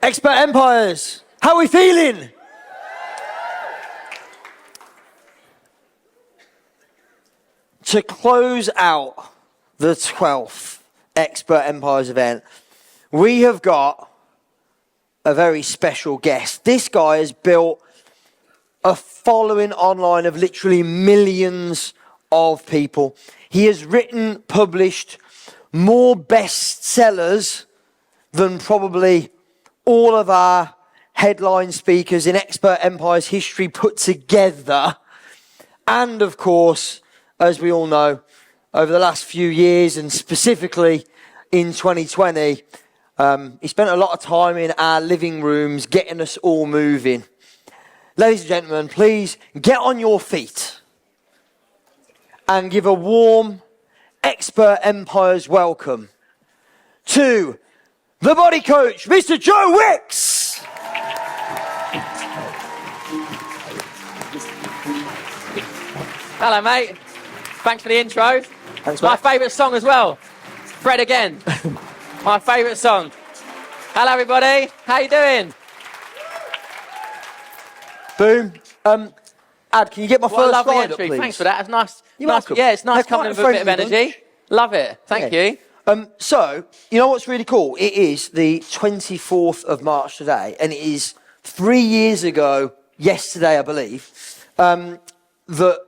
Expert Empires, how are we feeling? To close out the 12th Expert Empires event, we have got a very special guest. This guy has built a following online of literally millions of people. He has written, published more bestsellers than probably all of our headline speakers in Expert Empires history put together. And of course, as we all know, over the last few years and specifically in 2020, he spent a lot of time in our living rooms getting us all moving. Ladies and gentlemen, please get on your feet and give a warm Expert Empires welcome to the body coach, Mr. Joe Wicks. Hello, mate. Thanks for the intro. Thanks, my mate. favourite song as well. Fred again. My favourite song. Hello, everybody. How you doing? Boom. Ad, can you get my first lovely slide entry. up, please? Thanks for that. It's nice. You're nice. welcome. Yeah, it's nice They're coming quite with a bit of friendly energy. Love it. Thank you. So, you know what's really cool? It is the 24th of March today, and it is 3 years ago, yesterday, I believe, that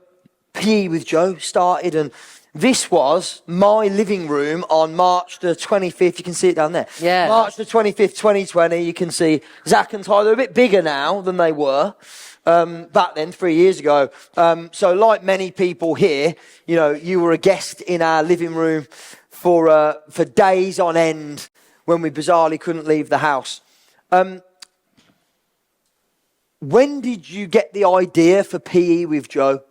PE with Joe started, and this was my living room on March the 25th. You can see it down there. Yeah. March the 25th, 2020. You can see Zach and Tyler are a bit bigger now than they were back then, 3 years ago. So like many people here, you know, you were a guest in our living room for days on end when we bizarrely couldn't leave the house. When did you get the idea for PE with Joe?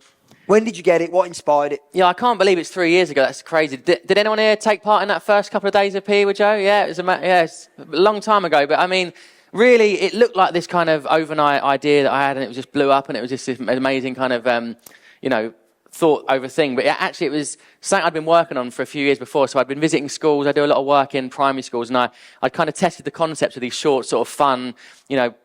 When did you get it? What inspired it? Yeah, I can't believe it's 3 years ago. That's crazy. Did anyone here take part in that first couple of days of PE with Joe? Yeah, it's a long time ago. But I mean, really, it looked like this kind of overnight idea that I had, and it was just blew up, and it was just this amazing kind of, thought over thing. But it was something I'd been working on for a few years before. So I'd been visiting schools. I do a lot of work in primary schools, and I'd kind of tested the concept of these short, sort of fun,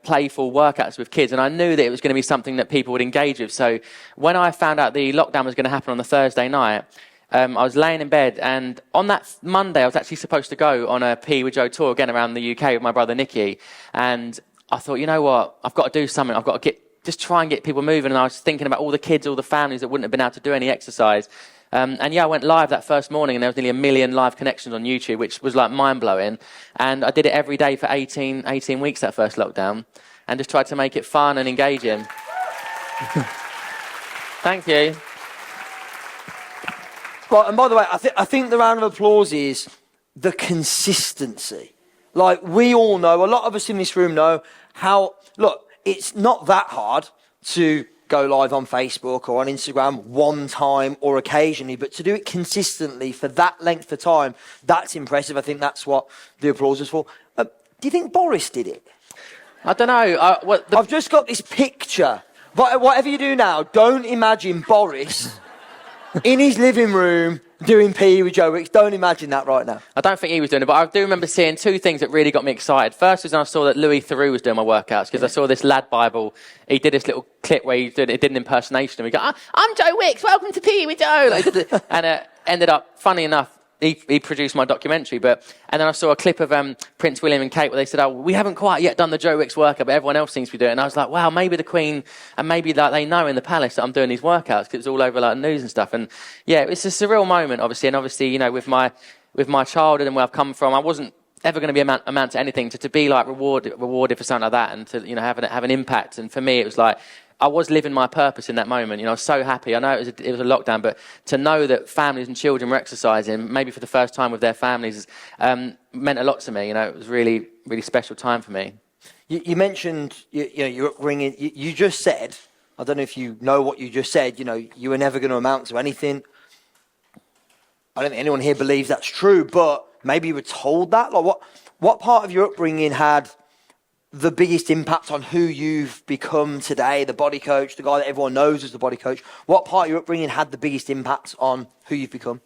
playful workouts with kids. And I knew that it was going to be something that people would engage with. So when I found out the lockdown was going to happen on the Thursday night, I was laying in bed, and on that Monday, I was actually supposed to go on a PE with Joe tour again around the UK with my brother Nicky. And I thought, you know what? I've got to do something. I've got to just try and get people moving. And I was thinking about all the kids, all the families that wouldn't have been able to do any exercise. I went live that first morning, and there was nearly 1 million live connections on YouTube, which was like mind-blowing. And I did it every day for 18 weeks that first lockdown, and just tried to make it fun and engaging. Thank you. Right, and by the way, I think the round of applause is the consistency. Like, we all know, a lot of us in this room know how, look, it's not that hard to go live on Facebook or on Instagram one time or occasionally, but to do it consistently for that length of time, that's impressive. I think that's what the applause is for. Do you think Boris did it? I don't know. I've just got this picture. Whatever you do now, don't imagine Boris in his living room doing PE with Joe Wicks. Don't imagine that right now. I don't think he was doing it, but I do remember seeing two things that really got me excited. First was when I saw that Louis Theroux was doing my workouts, because I saw this lad Bible. He did this little clip where he did an impersonation, and we go, I'm Joe Wicks, welcome to PE with Joe. And ended up, funny enough, he produced my documentary, and then I saw a clip of Prince William and Kate where they said, we haven't quite yet done the Joe Wicks workout, but everyone else seems to be doing it. And I was like, wow, maybe the Queen and maybe like they know in the palace that I'm doing these workouts, because it was all over like news and stuff. And yeah, it's a surreal moment, obviously. And obviously, with my childhood and where I've come from, I wasn't ever going to be amount to anything. To be like rewarded for something like that, and to have an impact. And for me, it was like, I was living my purpose in that moment. I was so happy. I know it was a lockdown, but to know that families and children were exercising, maybe for the first time with their families, meant a lot to me. It was really, really special time for me. You mentioned your upbringing. You just said, I don't know if you know what you just said, you were never going to amount to anything. I don't think anyone here believes that's true, but maybe you were told that. Like, what part of your upbringing had the biggest impact on who you've become today, the body coach, the guy that everyone knows as the body coach? What part of your upbringing had the biggest impact on who you've become?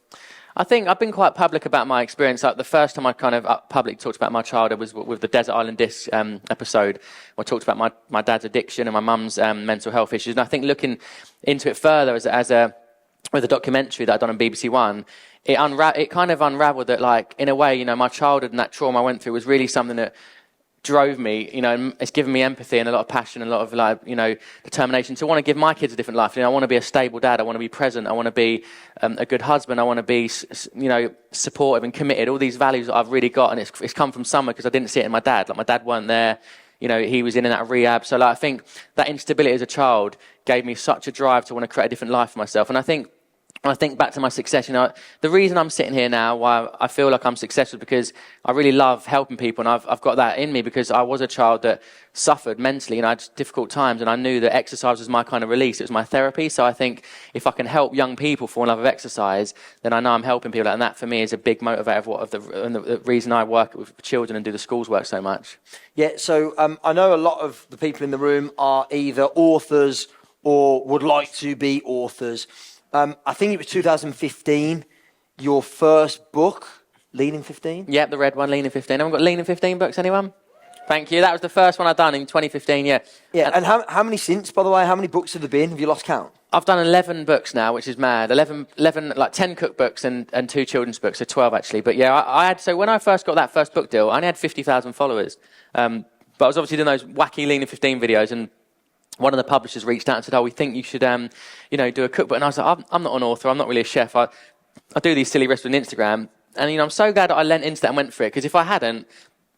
I think I've been quite public about my experience. Like the first time I kind of publicly talked about my childhood was with the Desert Island Discs episode, where I talked about my dad's addiction and my mum's mental health issues. And I think looking into it further with a documentary that I'd done on BBC One, it kind of unraveled that, like, in a way, you know, my childhood and that trauma I went through was really something that drove me, you know, and it's given me empathy and a lot of passion and a lot of, like, you know, determination to want to give my kids a different life. You know, I want to be a stable dad. I want to be present. I want to be a good husband. I want to be, you know, supportive and committed. All these values that I've really got, and it's come from somewhere because I didn't see it in my dad. Like, my dad weren't there. You know, he was in and out of rehab. So, like, I think that instability as a child gave me such a drive to want to create a different life for myself. And I think, when I think back to my success, you know, the reason I'm sitting here now, why I feel like I'm successful, because I really love helping people, and I've got that in me because I was a child that suffered mentally, and I had difficult times, and I knew that exercise was my kind of release. It was my therapy. So I think if I can help young people fall in love with exercise, then I know I'm helping people, and that for me is a big motivator of the reason I work with children and do the schools work so much. Yeah, so I know a lot of the people in the room are either authors or would like to be authors. I think it was 2015, your first book, Lean 15? Yep, the red one, Lean 15. Anyone got Lean 15 books, anyone? Thank you. That was the first one I'd done in 2015, yeah. Yeah, and how many since, by the way? How many books have there been? Have you lost count? I've done 11 books now, which is mad. 11 like 10 cookbooks and 2 children's books, so 12 actually. But yeah, so when I first got that first book deal, I only had 50,000 followers. But I was obviously doing those wacky Lean 15 videos, and one of the publishers reached out and said, "Oh, we think you should, you know, do a cookbook." And I was like, "I'm not an author. I'm not really a chef. I do these silly recipes on Instagram." And, you know, I'm so glad that I lent into that and went for it, because if I hadn't,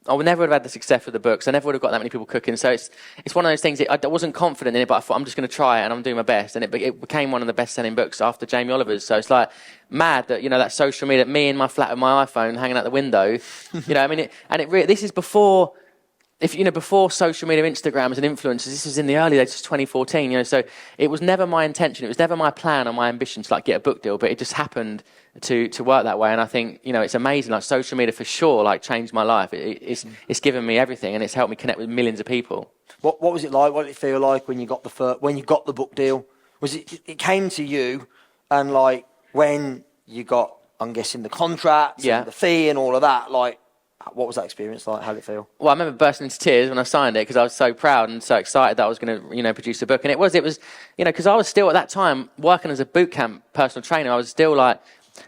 I would never have had the success with the books. I never would have got that many people cooking. So it's one of those things. I wasn't confident in it, but I thought I'm just going to try it, and I'm doing my best. And it became one of the best-selling books after Jamie Oliver's. So it's like mad that, you know, that social media, me in my flat with my iPhone hanging out the window. You know, I mean, this is before. Before social media, Instagrams and influencers, this was in the early days, 2014, you know, so it was never my intention, it was never my plan or my ambition to, like, get a book deal, but it just happened to work that way. And I think, you know, it's amazing, like, social media for sure, like, changed my life. It's given me everything, and it's helped me connect with millions of people. What was it like? What did it feel like when you got the book deal? Was it came to you, and, like, when you got, I'm guessing, the contract, and the fee and all of that, like, what was that experience like? How did it feel? Well, I remember bursting into tears when I signed it, because I was so proud and so excited that I was going to, you know, produce a book. And it was, you know, because I was still at that time working as a boot camp personal trainer. I was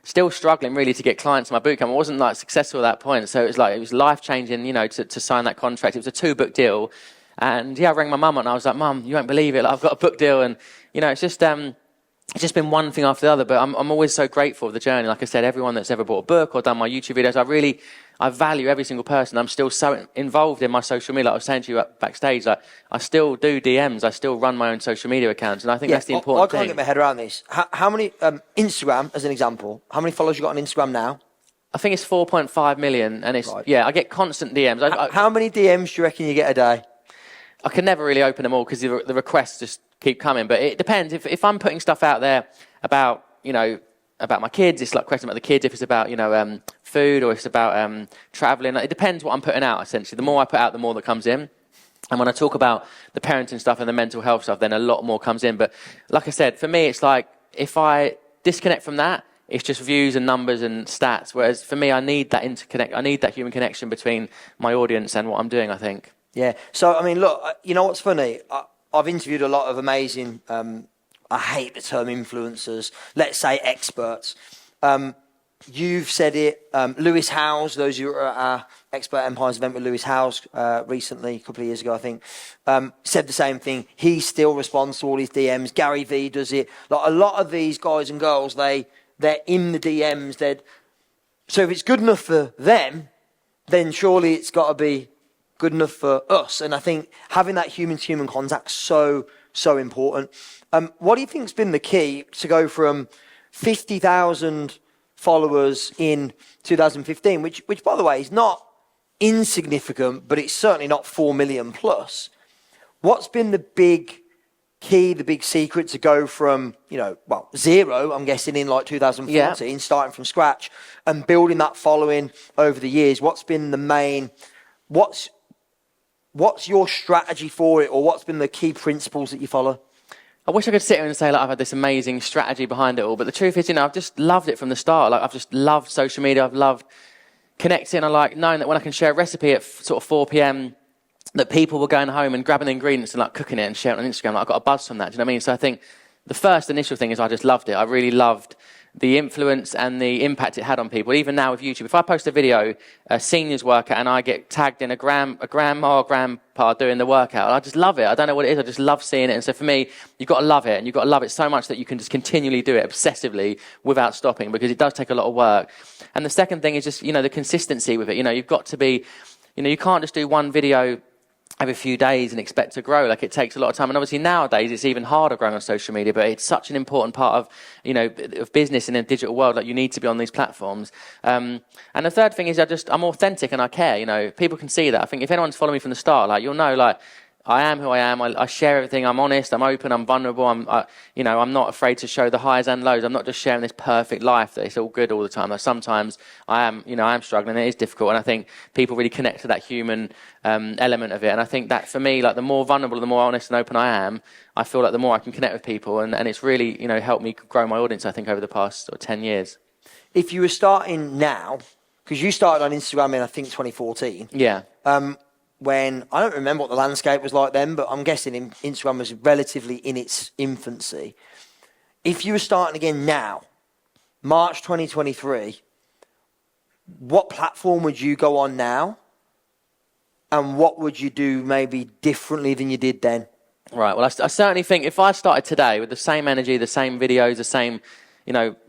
still struggling really to get clients in my boot camp. I wasn't, like, successful at that point. So it was life changing, you know, to sign that contract. It was a 2-book deal. And yeah, I rang my mum and I was like, "Mum, you won't believe it. Like, I've got a book deal." And, you know, it's just been one thing after the other, but I'm always so grateful for the journey. Like I said, everyone that's ever bought a book or done my YouTube videos, I value every single person. I'm still so involved in my social media. Like I was saying to you backstage, like, I still do DMs. I still run my own social media accounts, and I think that's the important thing. I can't get my head around this. How many, Instagram, as an example, how many followers you got on Instagram now? I think it's 4.5 million, and I get constant DMs. How many DMs do you reckon you get a day? I can never really open them all because the requests just keep coming, but it depends. If I'm putting stuff out there about, you know, about my kids, it's like questions about the kids. If it's about, you know, food, or if it's about traveling, it depends what I'm putting out, essentially. The more I put out, the more that comes in. And when I talk about the parenting stuff and the mental health stuff, then a lot more comes in. But like I said, for me, it's like, if I disconnect from that, it's just views and numbers and stats. Whereas for me, I need that I need that human connection between my audience and what I'm doing, I think. Yeah. So, I mean, look, you know what's funny? I've interviewed a lot of amazing, I hate the term influencers, let's say experts. You've said it, Lewis Howes, those who were at our Expert Empires event with Lewis Howes recently, a couple of years ago, I think, said the same thing. He still responds to all his DMs. Gary Vee does it. Like, a lot of these guys and girls, they're in the DMs. So if it's good enough for them, then surely it's got to be good enough for us. And I think having that human-to-human contact is so important. What do you think's been the key to go from 50,000 followers in 2015, which by the way is not insignificant, but it's certainly not 4 million plus? What's been the big key, the big secret to go from, you know, well, 0, I'm guessing, in like 2014, starting from scratch and building that following over the years? What's been the main, what's your strategy for it, or what's been the key principles that you follow? I wish I could sit here and say, like, I've had this amazing strategy behind it all. But the truth is, I've just loved it from the start. Like, I've just loved social media. I've loved connecting. I like knowing that when I can share a recipe at sort of 4 p.m, that people were going home and grabbing the ingredients and like cooking it and sharing it on Instagram. Like, I got a buzz from that. Do you know what I mean? So I think the first initial thing is I just loved it. I really loved the influence and the impact it had on people. Even now with YouTube, if I post a video, a seniors workout, and I get tagged in a grandma or grandpa doing the workout, I just love it. I don't know what it is. I just love seeing it. And so for me, you've got to love it, and you've got to love it so much that you can just continually do it obsessively without stopping, because it does take a lot of work. And the second thing is just, the consistency with it. You've got to be, you can't just do one video every few days and expect to grow. Like, it takes a lot of time, and obviously nowadays it's even harder growing on social media, but it's such an important part of of business in a digital world. Like, you need to be on these platforms, and the third thing is I'm authentic and I care. People can see that. I think if anyone's following me from the start, like, you'll know, like, I am who I am. I share everything. I'm honest. I'm open. I'm vulnerable. I'm not afraid to show the highs and lows. I'm not just sharing this perfect life that it's all good all the time. Like, sometimes I am struggling. It is difficult, and I think people really connect to that human element of it. And I think that for me, like, the more vulnerable, the more honest and open I am, I feel like the more I can connect with people, and it's really helped me grow my audience, I think, over the past 10 years. If you were starting now, because you started on Instagram in, I think, 2014. Yeah. When I don't remember what the landscape was like then, but I'm guessing Instagram was relatively in its infancy. If you were starting again now, March 2023, what platform would you go on now? And what would you do maybe differently than you did then? Right. Well, I certainly think if I started today with the same energy, the same videos, the same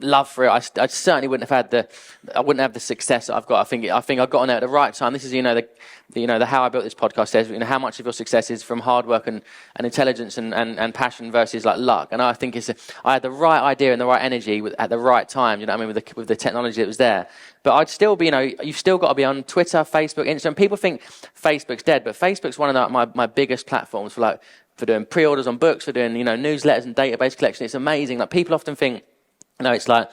love for it, I certainly wouldn't have had the success that I've got. I think I got on there at the right time. This is the How I Built This podcast says, how much of your success is from hard work and intelligence and passion versus like luck. And I think I had the right idea and the right energy at the right time. With the technology that was there. But I'd still be, you've still got to be on Twitter, Facebook, Instagram. People think Facebook's dead, but Facebook's one of my biggest platforms for doing pre-orders on books, for doing newsletters and database collection. It's amazing. Like, people often think, it's like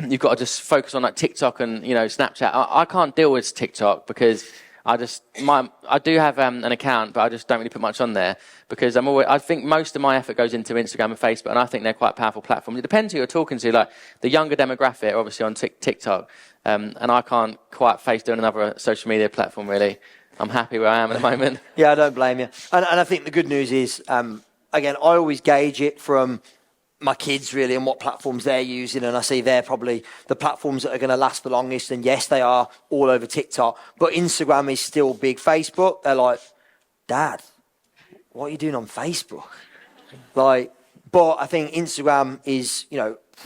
you've got to just focus on like TikTok and Snapchat. I can't deal with TikTok because I do have an account, but I just don't really put much on there because I think most of my effort goes into Instagram and Facebook, and I think they're quite powerful platforms. It depends who you're talking to. Like, the younger demographic are obviously on TikTok, and I can't quite face doing another social media platform really. I'm happy where I am at the moment. Yeah, I don't blame you. And I think the good news is, again, I always gauge it from my kids really and what platforms they're using, and I see they're probably the platforms that are going to last the longest, and yes, they are all over TikTok, but Instagram is still big. Facebook, they're like, Dad, what are you doing on Facebook? But I think Instagram is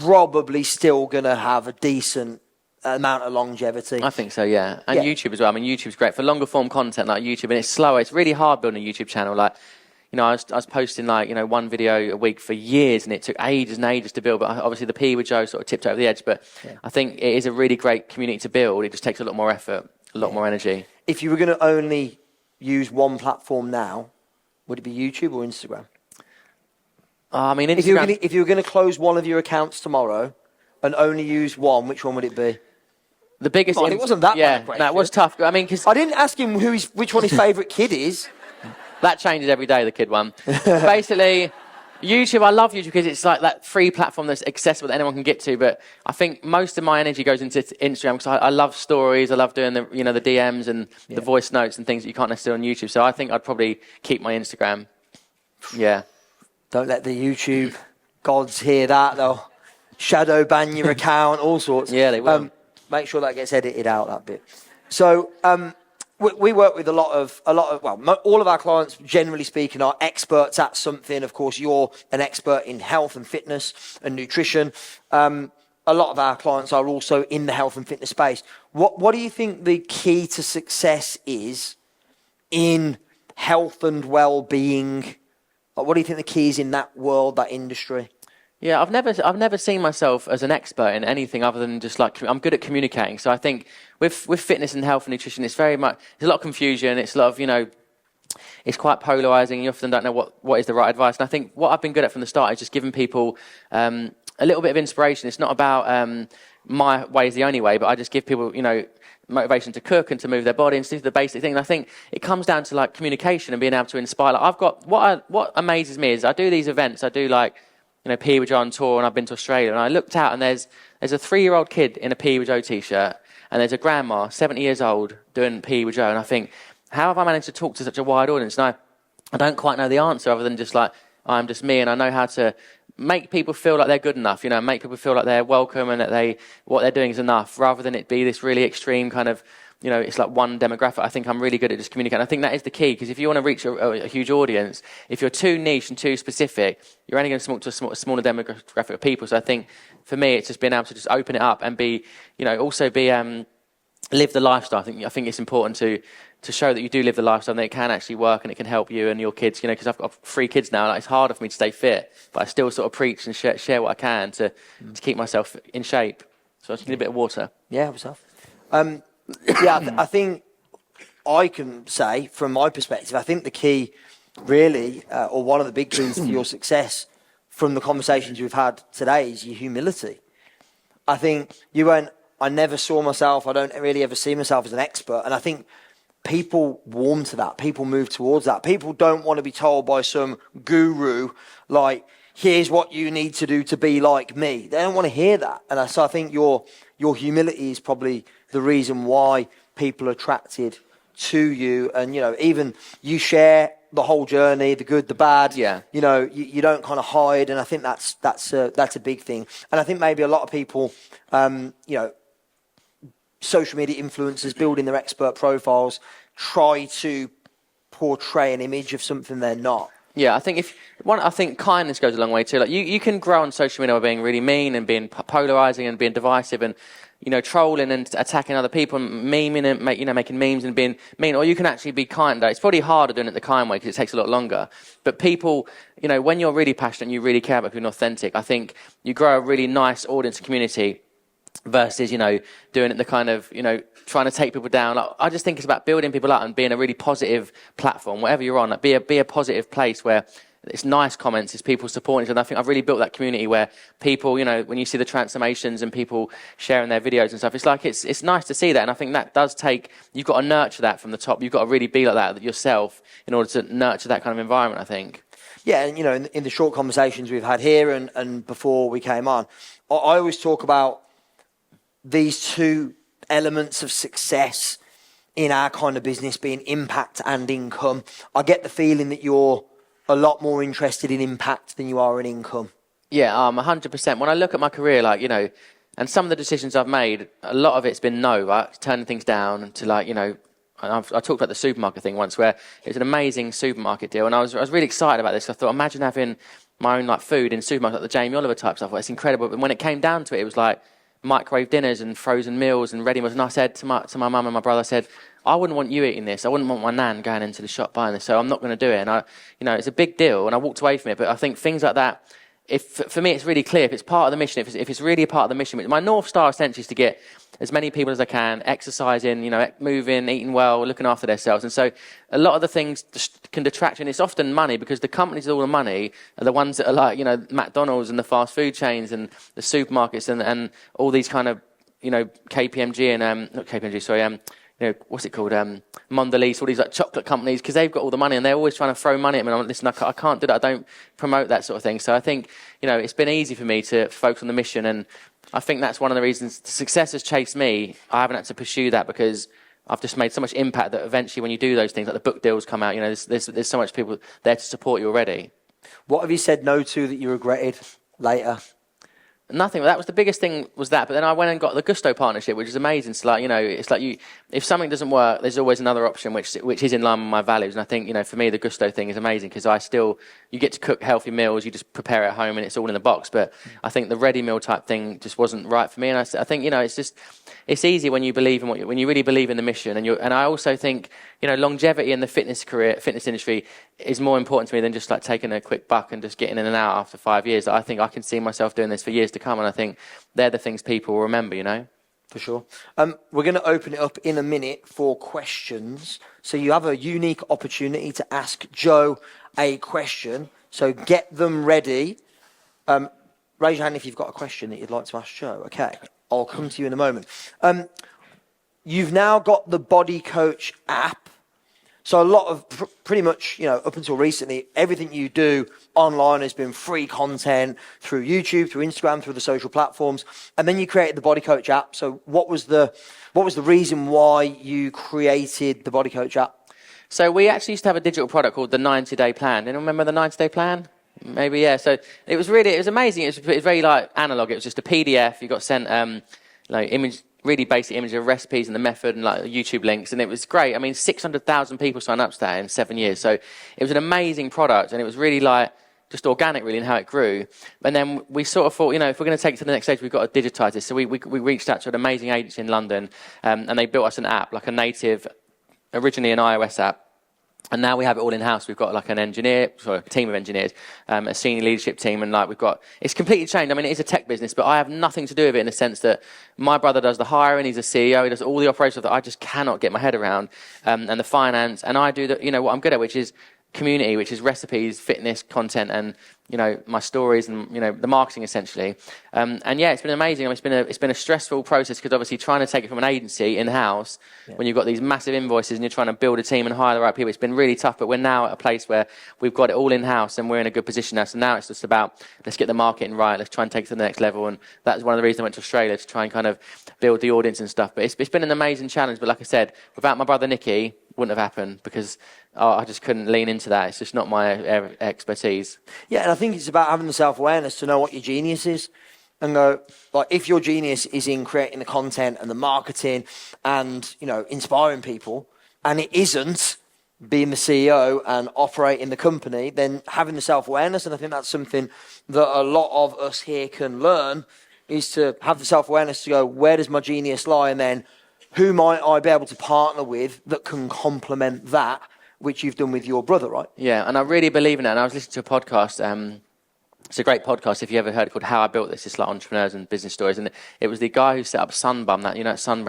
probably still going to have a decent amount of longevity. I think so, yeah. And YouTube as well. I mean, YouTube's great for longer form content like YouTube, and it's slower. It's really hard building a YouTube channel. Like, I was posting one video a week for years, and it took ages and ages to build. But obviously the P with Joe sort of tipped over the edge. But I think it is a really great community to build. It just takes a lot more effort, a lot more energy. If you were going to only use one platform now, would it be YouTube or Instagram? I mean, Instagram. If you were going to close one of your accounts tomorrow and only use one, which one would it be? The biggest. It wasn't that bad a question. No, it was tough. I mean, because I didn't ask him which one his favourite kid is. That changes every day, the kid one. Basically, YouTube, I love YouTube because it's like that free platform that's accessible that anyone can get to. But I think most of my energy goes into Instagram because I love stories. I love doing the DMs and the voice notes and things that you can't necessarily on YouTube. So I think I'd probably keep my Instagram. Yeah. Don't let the YouTube gods hear that. They'll shadow ban your account, all sorts. Yeah, they will. Make sure that gets edited out, that bit. So we work with a lot of all of our clients, generally speaking, are experts at something. Of course, you're an expert in health and fitness and nutrition. A lot of our clients are also in the health and fitness space. What do you think the key to success is in health and well-being? What do you think the key is in that world, that industry? Yeah, I've never seen myself as an expert in anything other than just like I'm good at communicating. So I think with fitness and health and nutrition, it's very much there's a lot of confusion. It's a lot of it's quite polarizing. You often don't know what is the right advice. And I think what I've been good at from the start is just giving people a little bit of inspiration. It's not about my way is the only way, but I just give people motivation to cook and to move their body and to do the basic thing. And I think it comes down to like communication and being able to inspire. Like I've got what amazes me is I do these events. I do like P with Joe on tour, and I've been to Australia. And I looked out, and there's a 3-year-old kid in a P with Joe t-shirt, and there's a grandma 70 years old doing P with Joe. And I think, how have I managed to talk to such a wide audience? And I don't quite know the answer other than just like I'm just me, and I know how to make people feel like they're good enough, make people feel like they're welcome and that what they're doing is enough, rather than it be this really extreme kind of, it's like one demographic. I think I'm really good at just communicating. I think that is the key, because if you want to reach a huge audience, if you're too niche and too specific, you're only going to talk to a smaller demographic of people. So I think for me, it's just being able to just open it up and be, also be, live the lifestyle. I think it's important to show that you do live the lifestyle and that it can actually work and it can help you and your kids, because I've got 3 kids now. Like, it's harder for me to stay fit, but I still sort of preach and share what I can to keep myself in shape. So I just need a bit of water. Yeah, what's up? I think I can say from my perspective, I think the key really, or one of the big keys to your success from the conversations we've had today is your humility. I think I never saw myself, I don't really ever see myself as an expert. And I think people warm to that. People move towards that. People don't want to be told by some guru, like, here's what you need to do to be like me. They don't want to hear that. And so I think your humility is probably the reason why people are attracted to you. And, even you share the whole journey, the good, the bad. Yeah. You don't kind of hide. And I think that's a big thing. And I think maybe a lot of people, social media influencers building their expert profiles try to portray an image of something they're not. Yeah, I think kindness goes a long way too. Like you can grow on social media by being really mean and being polarizing and being divisive and trolling and attacking other people and memeing and making memes and being mean. Or you can actually be kind. It's probably harder doing it the kind way because it takes a lot longer. But people, when you're really passionate and you really care about being authentic, I think you grow a really nice audience and community. Versus, doing it the kind of, trying to take people down. Like, I just think it's about building people up and being a really positive platform, whatever you're on. Like, be a positive place where it's nice comments, it's people supporting each other. I think I've really built that community where people, when you see the transformations and people sharing their videos and stuff, it's like it's nice to see that. And I think that does take, you've got to nurture that from the top. You've got to really be like that yourself in order to nurture that kind of environment, I think. Yeah, and in the short conversations we've had here and before we came on, I always talk about these 2 elements of success in our kind of business being impact and income. I get the feeling that you're a lot more interested in impact than you are in income. Yeah, 100%. When I look at my career, and some of the decisions I've made, a lot of it's been right? Turning things down to I talked about the supermarket thing once where it was an amazing supermarket deal and I was really excited about this. I thought, imagine having my own food in supermarkets like the Jamie Oliver type stuff. It's incredible. But when it came down to it, it was like microwave dinners and frozen meals and ready meals. And I said to my mum and my brother, I said, I wouldn't want you eating this. I wouldn't want my nan going into the shop buying this. So I'm not going to do it. And it's a big deal. And I walked away from it. But I think things like that, for me, it's really clear. If it's part of the mission, if it's really a part of the mission, my North Star essentially is to get as many people as I can exercising, moving, eating well, looking after themselves. And so a lot of the things can detract, and it's often money because the companies with all the money are the ones that are like, McDonald's and the fast food chains and the supermarkets and all these kind of, KPMG and, not KPMG, sorry, what's it called? Mondelez, all these chocolate companies, because they've got all the money and they're always trying to throw money at me. And I'm like, listen, I can't do that. I don't promote that sort of thing. So I think, it's been easy for me to focus on the mission. And I think that's one of the reasons success has chased me. I haven't had to pursue that because I've just made so much impact that eventually when you do those things, like the book deals come out, there's so much people there to support you already. What have you said no to that you regretted later? Nothing. That was the biggest thing was that. But then I went and got the Gusto partnership, which is amazing. So it's like if something doesn't work, there's always another option, which is in line with my values. And I think, for me, the Gusto thing is amazing because you get to cook healthy meals, you just prepare it at home and it's all in the box. But I think the ready meal type thing just wasn't right for me. And I think, it's easy when you believe in when you really believe in the mission. And I also think, longevity in the fitness industry is more important to me than just like taking a quick buck and just getting in and out after 5 years. I think I can see myself doing this for years to come. And I think they're the things people will remember, For sure. We're going to open it up in a minute for questions. So you have a unique opportunity to ask Joe a question. So get them ready. Raise your hand if you've got a question that you'd like to ask Joe. Okay. I'll come to you in a moment. you've now got the Body Coach app. So a lot of pretty much, up until recently, everything you do online has been free content through YouTube, through Instagram, through the social platforms. And then you created the Body Coach app. So what was the reason why you created the Body Coach app? So we actually used to have a digital product called the 90-day plan. Anyone remember the 90-day plan? Maybe, yeah. So it was amazing. It was very like analog. It was just a PDF. You got sent really basic image of recipes and the method and like YouTube links, and it was great. I mean, 600,000 people signed up to that in 7 years. So it was an amazing product, and it was really like just organic really in how it grew. And then we sort of thought, if we're going to take it to the next stage, we've got to digitize this. So we reached out to an amazing agency in London, and they built us an app, like a native, originally an iOS app. And now we have it all in-house. We've got like a team of engineers, a senior leadership team, and it's completely changed. I mean, it is a tech business, but I have nothing to do with it in the sense that my brother does the hiring, he's a CEO, he does all the operations that I just cannot get my head around, and the finance, and I do what I'm good at, which is community, which is recipes, fitness, content, and my stories, and the marketing essentially. And yeah, it's been amazing. I mean, it's been a stressful process because obviously trying to take it from an agency in house when you've got these massive invoices and you're trying to build a team and hire the right people, it's been really tough. But we're now at a place where we've got it all in house and we're in a good position now. So now it's just about let's get the marketing right, let's try and take it to the next level. And that's one of the reasons I went to Australia, to try and kind of build the audience and stuff. But it's been an amazing challenge. But like I said, without my brother Nicky, wouldn't have happened because I just couldn't lean into that. It's just not my expertise. Yeah, and I think it's about having the self-awareness to know what your genius is and go, like, if your genius is in creating the content and the marketing and, inspiring people, and it isn't being the CEO and operating the company, then having the self-awareness, and I think that's something that a lot of us here can learn, is to have the self-awareness to go, where does my genius lie? And then who might I be able to partner with that can complement that, which you've done with your brother, right? Yeah, and I really believe in that. And I was listening to a podcast. It's a great podcast, if you ever heard it, called How I Built This. It's like entrepreneurs and business stories. And it was the guy who set up Sunbum, that sun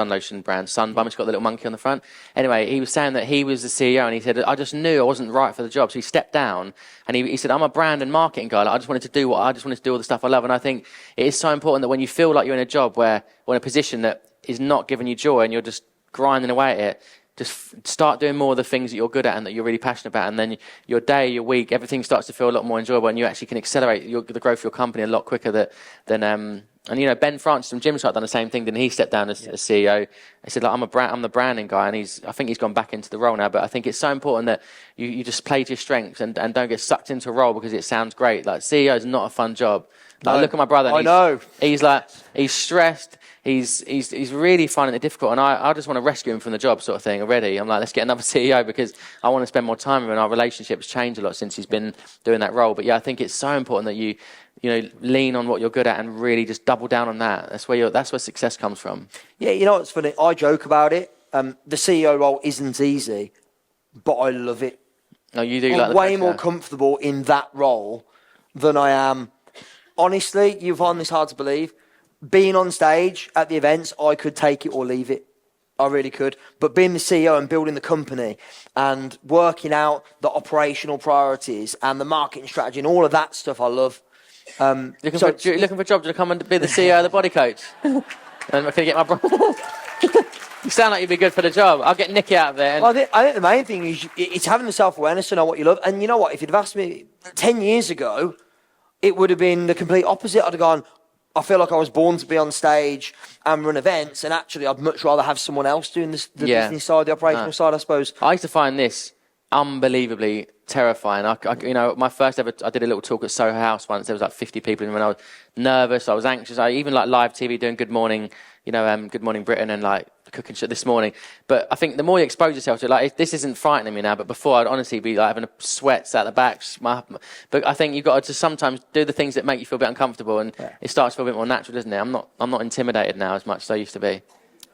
lotion brand, Sunbum. It's got the little monkey on the front. Anyway, he was saying that he was the CEO, and he said, I just knew I wasn't right for the job. So he stepped down, and he said, I'm a brand and marketing guy. I just wanted to do all the stuff I love. And I think it is so important that when you feel like you're in a job or in a position that is not giving you joy and you're just grinding away at it, just start doing more of the things that you're good at and that you're really passionate about, and then your day, your week, everything starts to feel a lot more enjoyable, and you actually can accelerate the growth of your company a lot quicker than Ben Francis from Gymshark done the same thing. Then he stepped down as CEO. He said, I'm the branding guy, and I think he's gone back into the role now. But I think it's so important that you just play to your strengths and don't get sucked into a role because it sounds great. Like, CEO is not a fun job. Like, look at my brother. He's stressed. He's really finding it difficult, and I just want to rescue him from the job, sort of thing. Already, I'm like, let's get another CEO because I want to spend more time with him. And our relationship's changed a lot since he's been doing that role. But yeah, I think it's so important that you lean on what you're good at and really just double down on that. That's where success comes from. Yeah, it's funny. I joke about it. The CEO role isn't easy, but I love it. No, you do. I'm way more comfortable in that role than I am. Honestly, you find this hard to believe. Being on stage at the events, I could take it or leave it. I really could. But being the CEO and building the company and working out the operational priorities and the marketing strategy and all of that stuff, I love. Looking for a job to come and be the CEO of the Body Coach? And can I get my brother? You sound like you'd be good for the job. I'll get Nicky out of there. Well, I think the main thing is it's having the self-awareness to know what you love. And you know what? If you'd have asked me 10 years ago, it would have been the complete opposite. I'd have gone, I feel like I was born to be on stage and run events, and actually I'd much rather have someone else doing the business side, the operational side, I suppose. I used to find this unbelievably terrifying. My first ever, I did a little talk at Soho House once. There was like 50 people, and when I was nervous, I was anxious. I even like live TV doing Good Morning, Good Morning Britain and like cooking shit this morning. But I think the more you expose yourself to it, like this isn't frightening me now, but before I'd honestly be like having sweats out the back. But I think you've got to sometimes do the things that make you feel a bit uncomfortable, and it starts to feel a bit more natural, doesn't it? I'm not intimidated now as much as I used to be.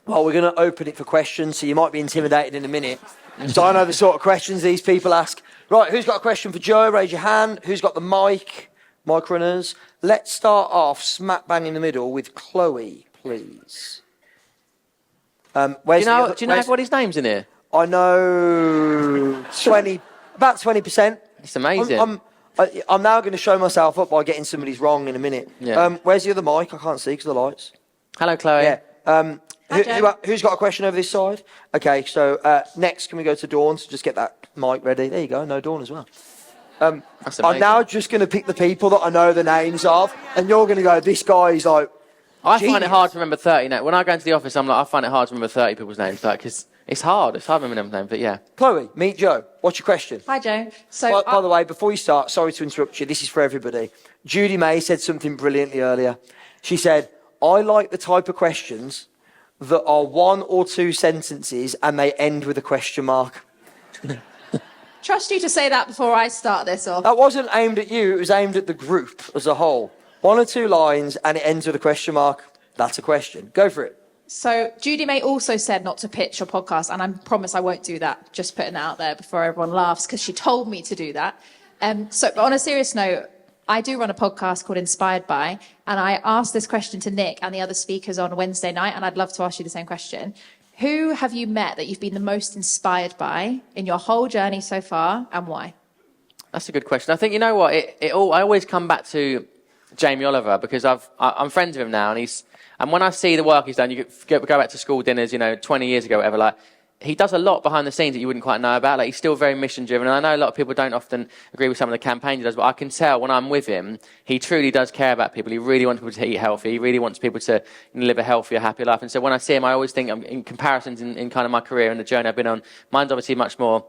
Well, we're going to open it for questions, so you might be intimidated in a minute. So I know the sort of questions these people ask. Right, who's got a question for Joe? Raise your hand. Who's got the mic? Mic runners. Let's start off smack bang in the middle with Chloe, please. Do you know everybody's names in here? I know about 20%. It's amazing. I'm now going to show myself up by getting somebody's wrong in a minute. Yeah. Where's the other mic? I can't see because of the lights. Hello, Chloe. Yeah. Who's got a question over this side? Okay, so next, can we go to Dawn? So just get that mic ready. There you go. No, Dawn as well. I'm now just going to pick the people that I know the names of, and you're going to go, this guy is like, I find it hard to remember 30 now. When I go into the office, I find it hard to remember 30 people's names, because it's hard. It's hard remembering them names, but yeah. Chloe, meet Joe. What's your question? Hi, Joe. So, by the way, before you start, sorry to interrupt you. This is for everybody. Judy May said something brilliantly earlier. She said, I like the type of questions that are 1 or 2 sentences and they end with a question mark. Trust you to say that before I start this off. That wasn't aimed at you. It was aimed at the group as a whole. 1 or 2 lines and it ends with a question mark. That's a question. Go for it. So Judy May also said not to pitch your podcast, and I promise I won't do that. Just putting it out there before everyone laughs, because she told me to do that. But on a serious note, I do run a podcast called Inspired By, and I asked this question to Nick and the other speakers on Wednesday night, and I'd love to ask you the same question. Who have you met that you've been the most inspired by in your whole journey so far, and why? That's a good question. I think, you know what, I always come back to Jamie Oliver, because I'm friends with him now, and when I see the work he's done, you go back to school dinners, 20 years ago, whatever, like, he does a lot behind the scenes that you wouldn't quite know about. Like, he's still very mission driven, and I know a lot of people don't often agree with some of the campaigns he does, but I can tell when I'm with him, he truly does care about people. He really wants people to eat healthy. He really wants people to live a healthier, happier life. And so when I see him, I always think, in comparisons in kind of my career and the journey I've been on, mine's obviously much more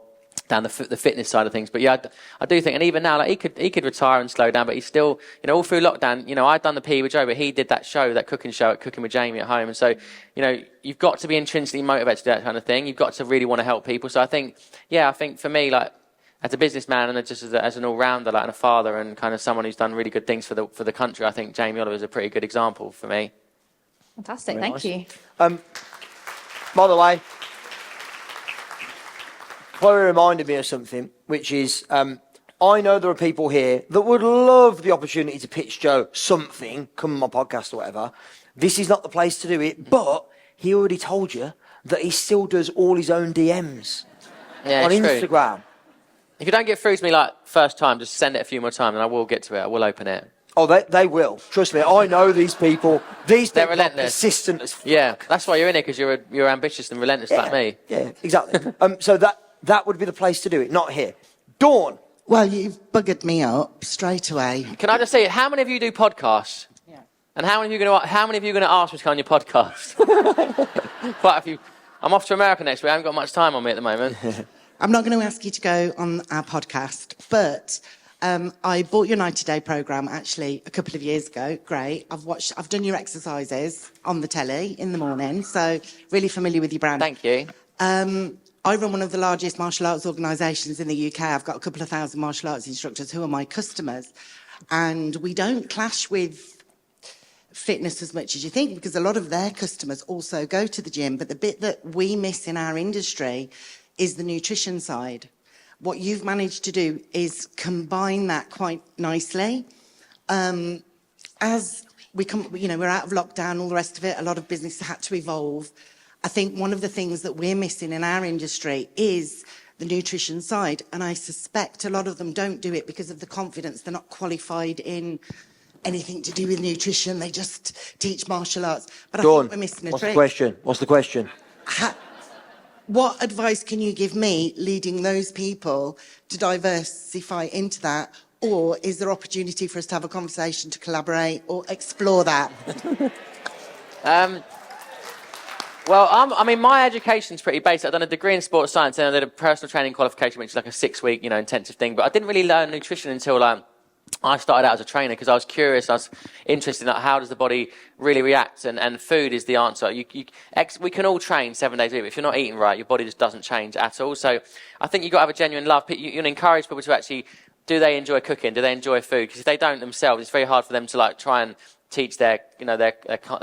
down the fitness side of things. But yeah, I do think, and even now, like, he could retire and slow down, but he's still, all through lockdown, I'd done the PE with Joe, but he did that show, that cooking show at Cooking with Jamie at home. And so, you've got to be intrinsically motivated to do that kind of thing. You've got to really want to help people. So I think for me, like, as a businessman and just as an all-rounder, like, and a father and kind of someone who's done really good things for the country, I think Jamie Oliver is a pretty good example for me. Fantastic, thank you. By the way, Chloe reminded me of something, which is, I know there are people here that would love the opportunity to pitch Joe something, come on my podcast or whatever. This is not the place to do it, but he already told you that he still does all his own DMs on Instagram. True. If you don't get through to me, like, first time, just send it a few more times and I will get to it. I will open it. Oh, they will. Trust me, I know these people. They're relentless. Persistent as fuck. Yeah, that's why you're in it, because you're ambitious and relentless like me. Yeah, exactly. So that would be the place to do it, not here. Dawn. Well, you've buggered me up straight away. Can I just say, how many of you do podcasts? Yeah. And how many of you are going to ask me to come on your podcast? Quite a few. I'm off to America next week. I haven't got much time on me at the moment. I'm not going to ask you to go on our podcast, but I bought your 90-day programme actually a couple of years ago. Great. I've done your exercises on the telly in the morning, so really familiar with your brand. Thank you. I run one of the largest martial arts organisations in the UK. I've got a couple of thousand martial arts instructors who are my customers. And we don't clash with fitness as much as you think, because a lot of their customers also go to the gym. But the bit that we miss in our industry is the nutrition side. What you've managed to do is combine that quite nicely. As we come, we're out of lockdown, all the rest of it, a lot of business had to evolve. I think one of the things that we're missing in our industry is the nutrition side. And I suspect a lot of them don't do it because of the confidence. They're not qualified in anything to do with nutrition. They just teach martial arts. But Dawn, I think we're missing a trick. What's the question? What advice can you give me leading those people to diversify into that? Or is there opportunity for us to have a conversation, to collaborate or explore that? Well, my education's pretty basic. I've done a degree in sports science and I did a personal training qualification, which is like a 6-week, intensive thing. But I didn't really learn nutrition until I started out as a trainer, because I was curious. I was interested in how does the body really react, and food is the answer. We can all train 7 days a week, but if you're not eating right, your body just doesn't change at all. So I think you've got to have a genuine love. You encourage people to actually, do they enjoy cooking? Do they enjoy food? Because if they don't themselves, it's very hard for them to try and teach their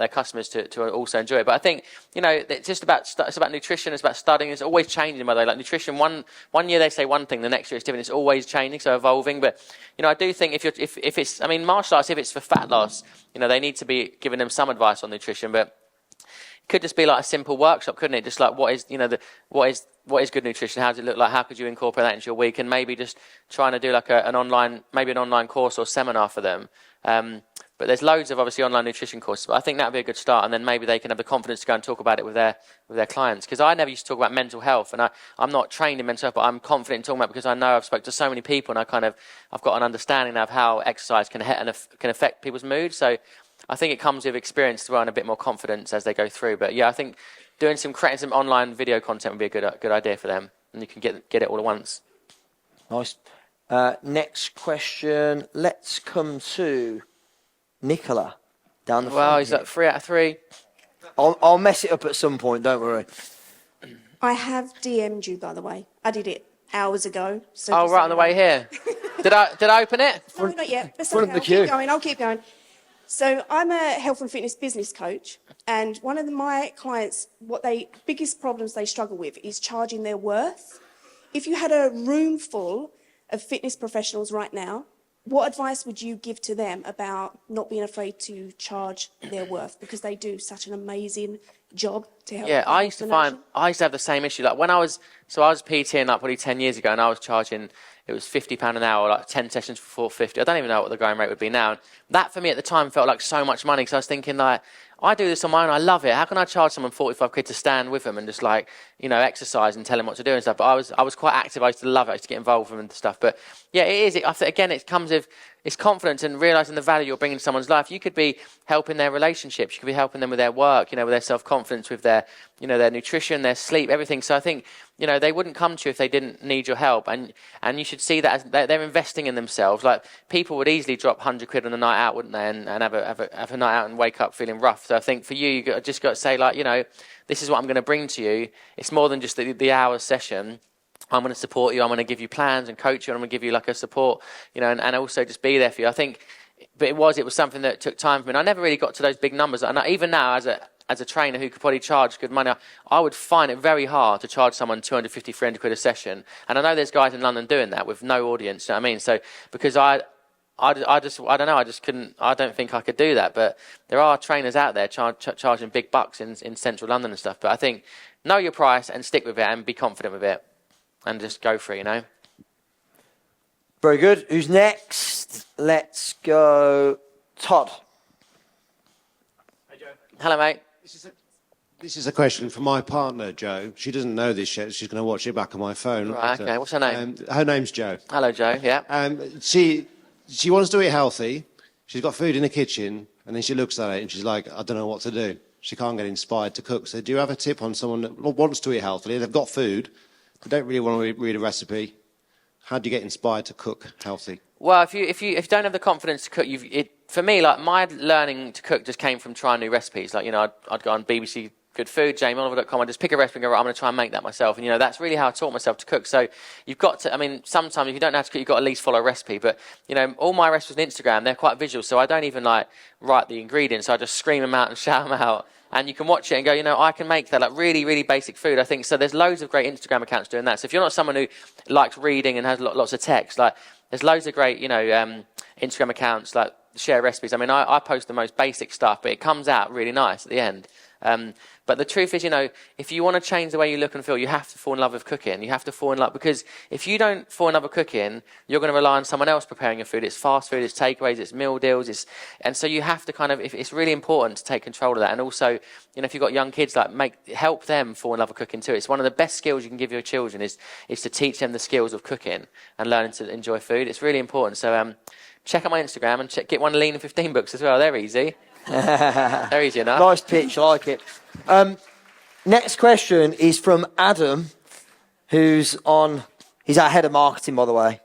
customers to also enjoy it. But I think, it's about nutrition. It's about studying. It's always changing, by the way. Like nutrition, one year they say one thing, the next year it's different. It's always changing, so evolving. But I do think if it's martial arts, if it's for fat loss, they need to be giving them some advice on nutrition. But it could just be like a simple workshop, couldn't it? Just like what is good nutrition? How does it look like? How could you incorporate that into your week? And maybe just trying to do like an online course or seminar for them. But there's loads of obviously online nutrition courses. But I think that would be a good start, and then maybe they can have the confidence to go and talk about it with their clients. Because I never used to talk about mental health, and I'm not trained in mental health, but I'm confident in talking about it because I know I've spoken to so many people, and I've got an understanding of how exercise can affect people's mood. So I think it comes with experience as well and a bit more confidence as they go through. But yeah, I think creating some online video content would be a good idea for them, and you can get it all at once. Nice. Next question. Let's come to Nicola down the front. Well, he's like 3 out of 3. I'll mess it up at some point, don't worry. I have DM'd you, by the way. I did it hours ago. So Oh, right on the way here. Did I open it? No, not yet. That's front okay. of the I'll queue. keep going. I'll keep going. So I'm a health and fitness business coach, and one of my clients, biggest problems they struggle with is charging their worth. If you had a room full of fitness professionals right now, what advice would you give to them about not being afraid to charge their worth, because they do such an amazing job to help? Yeah, I used to have the same issue. Like when I was PTing like probably 10 years ago, and I was charging, it was £50 an hour, like 10 sessions for £4.50. I don't even know what the going rate would be now. And that for me at the time felt like so much money, because I was thinking like, I do this on my own, I love it. How can I charge someone 45 quid to stand with them and just like, exercise and tell them what to do and stuff? But I was quite active. I used to love it. I used to get involved with them and stuff. But yeah, it is. I think, again, it comes with it's confidence and realising the value you're bringing to someone's life. You could be helping their relationships. You could be helping them with their work, with their self-confidence, with their, their nutrition, their sleep, everything. So I think, they wouldn't come to you if they didn't need your help. And you should see that as they're investing in themselves. Like people would easily drop 100 quid on a night out, wouldn't they? And have a night out and wake up feeling rough. So I think for you just got to say like, this is what I'm going to bring to you. It's more than just the hour session. I'm going to support you. I'm going to give you plans and coach you. And I'm going to give you like a support, and also just be there for you. I think, but it was something that took time for me. And I never really got to those big numbers. And even now, as a trainer who could probably charge good money, I would find it very hard to charge someone 250, 300 quid a session. And I know there's guys in London doing that with no audience. You know what I mean? So because I don't know. I just couldn't. I don't think I could do that. But there are trainers out there charging big bucks in central London and stuff. But I think know your price and stick with it and be confident with it, and just go for it. Very good. Who's next? Let's go, Todd. Hey, Joe. Hello, mate. This is a question for my partner, Joe. She doesn't know this yet. She's going to watch it back on my phone. Right. Okay. What's her name? Her name's Joe. Hello, Joe. Yeah. She wants to eat healthy. She's got food in the kitchen, and then she looks at it and she's like, I don't know what to do. She can't get inspired to cook. So do you have a tip on someone that wants to eat healthily? They've got food, they don't really want to read a recipe. How do you get inspired to cook healthy? Well, if you don't have the confidence to cook, for me, like my learning to cook just came from trying new recipes. Like I'd go on BBC Good Food, JamieOliver.com. I'd just pick a recipe and go, right, I'm going to try and make that myself. And that's really how I taught myself to cook. So you've got to. I mean, sometimes if you don't know how to cook, you've got to at least follow a recipe. But all my recipes on Instagram, they're quite visual, so I don't even like write the ingredients. I just scream them out and shout them out. And you can watch it and go, I can make that, like really, really basic food. I think so. There's loads of great Instagram accounts doing that. So if you're not someone who likes reading and has lots of text, like there's loads of great, Instagram accounts like share recipes. I mean, I post the most basic stuff, but it comes out really nice at the end. But the truth is, if you want to change the way you look and feel, you have to fall in love with cooking. You have to fall in love, because if you don't fall in love with cooking, you're going to rely on someone else preparing your food. It's fast food, it's takeaways, it's meal deals, and so you have to it's really important to take control of that. And also, if you've got young kids, help them fall in love with cooking too. It's one of the best skills you can give your children is to teach them the skills of cooking and learning to enjoy food. It's really important. So check out my Instagram and get one of Lean in 15 books as well. They're easy. They're easy enough. Nice pitch, I like it. Next question is from Adam, who's he's our head of marketing, by the way.